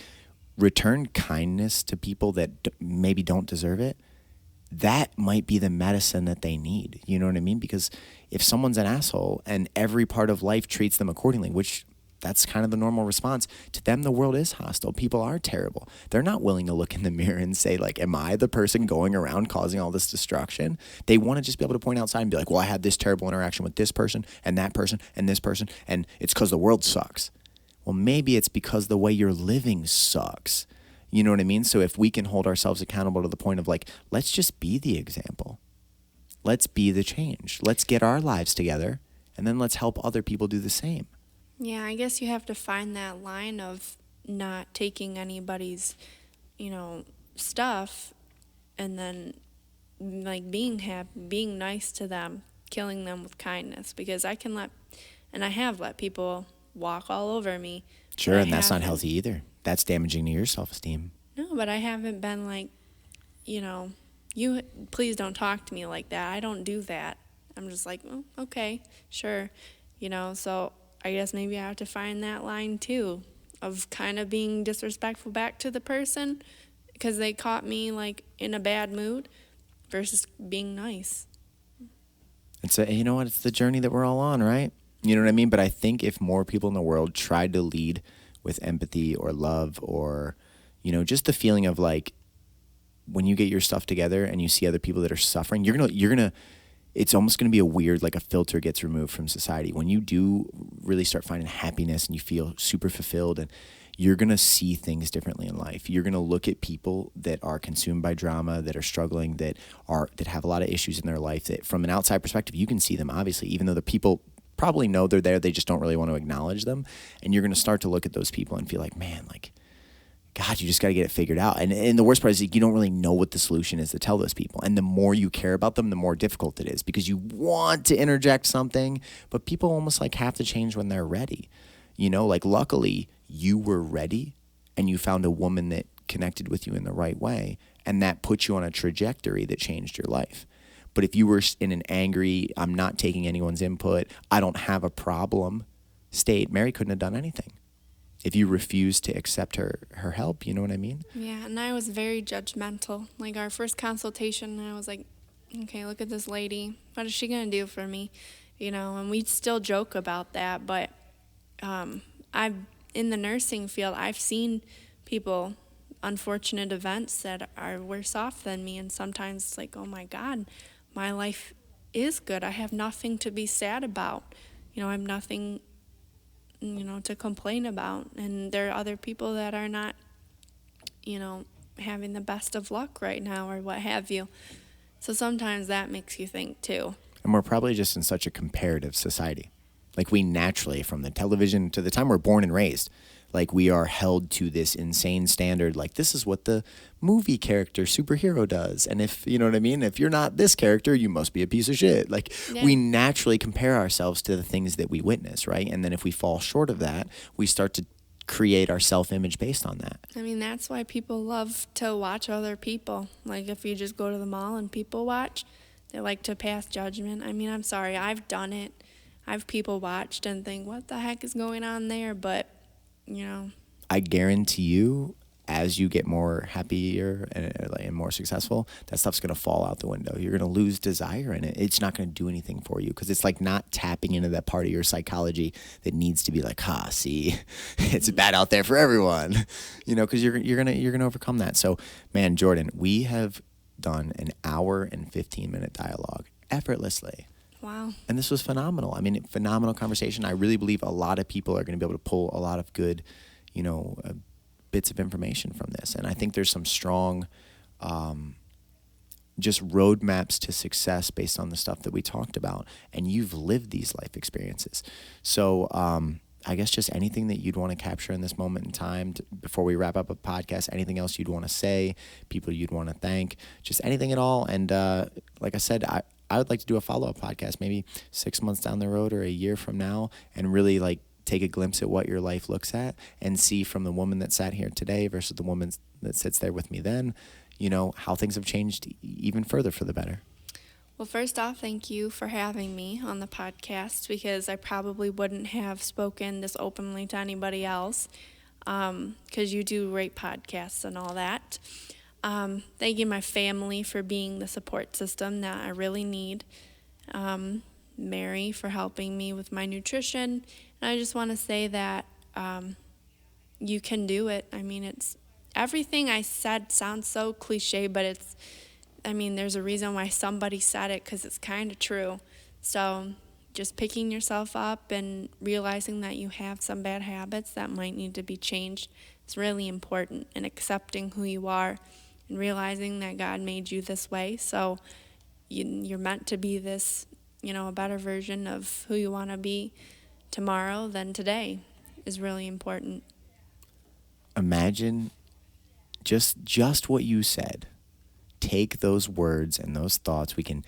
return kindness to people that maybe don't deserve it, that might be the medicine that they need. You know what I mean? Because if someone's an asshole and every part of life treats them accordingly, which that's kind of the normal response, to them the world is hostile. People are terrible. They're not willing to look in the mirror and say, like, am I the person going around causing all this destruction? They want to just be able to point outside and be like, well, I had this terrible interaction with this person and that person and this person, and it's because the world sucks. Well, maybe it's because the way you're living sucks. You know what I mean? So if we can hold ourselves accountable to the point of like, let's just be the example. Let's be the change. Let's get our lives together, and then let's help other people do the same. Yeah, I guess you have to find that line of not taking anybody's, stuff, and then like being happy, being nice to them, killing them with kindness, because I have let people walk all over me. Sure, and that's not healthy either. That's damaging to your self-esteem. No, but I haven't been like, you please don't talk to me like that. I don't do that. I'm just like, oh, okay, sure, so I guess maybe I have to find that line too, of kind of being disrespectful back to the person because they caught me like in a bad mood, versus being nice. It's the journey that we're all on, right? You know what I mean? But I think if more people in the world tried to lead with empathy or love, or, just the feeling of like, when you get your stuff together and you see other people that are suffering, you're gonna it's almost going to be a weird, like a filter gets removed from society. When you do really start finding happiness and you feel super fulfilled, and you're going to see things differently in life. You're going to look at people that are consumed by drama, that are struggling, that have a lot of issues in their life, that from an outside perspective, you can see them, obviously, even though the people probably know they're there, they just don't really want to acknowledge them. And you're going to start to look at those people and feel like, man, like, God, you just got to get it figured out. And the worst part is you don't really know what the solution is to tell those people. And the more you care about them, the more difficult it is, because you want to interject something, but people almost like have to change when they're ready. Like, luckily you were ready and you found a woman that connected with you in the right way, and that put you on a trajectory that changed your life. But if you were in an angry, I'm not taking anyone's input, I don't have a problem state, Mary couldn't have done anything. If you refuse to accept her help, you know what I mean? Yeah, and I was very judgmental. Like, our first consultation, I was like, okay, look at this lady. What is she going to do for me? And we still joke about that. But I've in the nursing field, I've seen people, unfortunate events that are worse off than me. And sometimes it's like, oh my God, my life is good. I have nothing to be sad about. I have nothing, to complain about. And there are other people that are not, having the best of luck right now or what have you. So sometimes that makes you think too. And we're probably just in such a comparative society. Like we naturally, from the television to the time we're born and raised, like we are held to this insane standard. Like this is what the movie character superhero does. And if, you know what I mean? If you're not this character, you must be a piece of shit. Like we naturally compare ourselves to the things that we witness, right? And then if we fall short of that, we start to create our self-image based on that. I mean, that's why people love to watch other people. Like if you just go to the mall and people watch, they like to pass judgment. I mean, I'm sorry, I've done it. I've people watched and think, what the heck is going on there? But, I guarantee you, as you get more happier and more successful, that stuff's going to fall out the window. You're going to lose desire in it. It's not going to do anything for you because it's like not tapping into that part of your psychology that needs to be like, see, it's bad out there for everyone, because you're gonna overcome that. So, man, Jordan, we have done an hour and 15-minute dialogue effortlessly. Wow. And this was phenomenal. I mean, phenomenal conversation. I really believe a lot of people are going to be able to pull a lot of good, bits of information from this. And I think there's some strong just roadmaps to success based on the stuff that we talked about. And you've lived these life experiences. So I guess just anything that you'd want to capture in this moment in time before we wrap up a podcast, anything else you'd want to say, people you'd want to thank, just anything at all. And like I said, I would like to do a follow-up podcast maybe 6 months down the road or a year from now and really like take a glimpse at what your life looks at and see from the woman that sat here today versus the woman that sits there with me then, how things have changed even further for the better. Well, first off, thank you for having me on the podcast because I probably wouldn't have spoken this openly to anybody else because you do great podcasts and all that. Thank you, my family, for being the support system that I really need. Mary for helping me with my nutrition. And I just want to say that you can do it. I mean, it's everything I said sounds so cliche, but there's a reason why somebody said it because it's kind of true. So just picking yourself up and realizing that you have some bad habits that might need to be changed is really important, and accepting who you are and realizing that God made you this way. So you're meant to be this, a better version of who you want to be tomorrow than today is really important. Imagine just what you said. Take those words and those thoughts. We can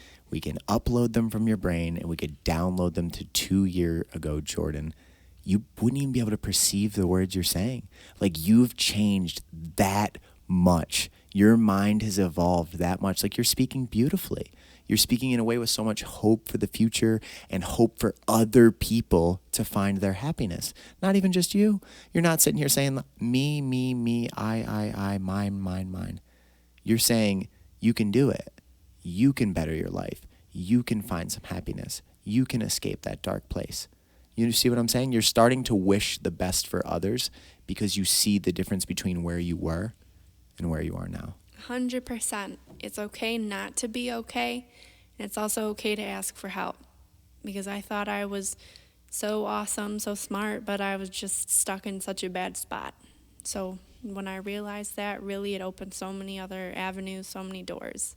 upload them from your brain and we could download them to 2 years ago, Jordan. You wouldn't even be able to perceive the words you're saying. Like you've changed that much. Your mind has evolved that much. Like you're speaking beautifully. You're speaking in a way with so much hope for the future and hope for other people to find their happiness. Not even just you. You're not sitting here saying me, I, mine. You're saying you can do it. You can better your life. You can find some happiness. You can escape that dark place. You see what I'm saying? You're starting to wish the best for others because you see the difference between where you were and where you are now. 100%. It's okay not to be okay, and it's also okay to ask for help because I thought I was so awesome, so smart, but I was just stuck in such a bad spot. So when I realized that, really it opened so many other avenues, so many doors.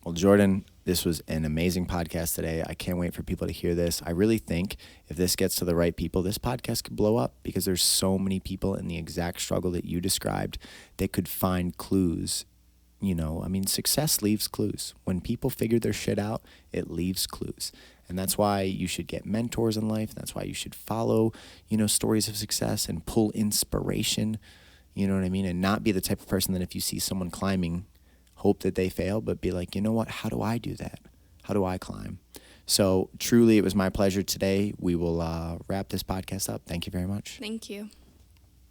Well, Jordan, this was an amazing podcast today. I can't wait for people to hear this. I really think if this gets to the right people, this podcast could blow up because there's so many people in the exact struggle that you described that could find clues. Success leaves clues. When people figure their shit out, it leaves clues. And that's why you should get mentors in life. That's why you should follow, stories of success and pull inspiration, and not be the type of person that if you see someone climbing, hope that they fail, but be like, you know what, how do I do that? How do I climb? So truly, it was my pleasure today. We will wrap this podcast up. Thank you very much. Thank you.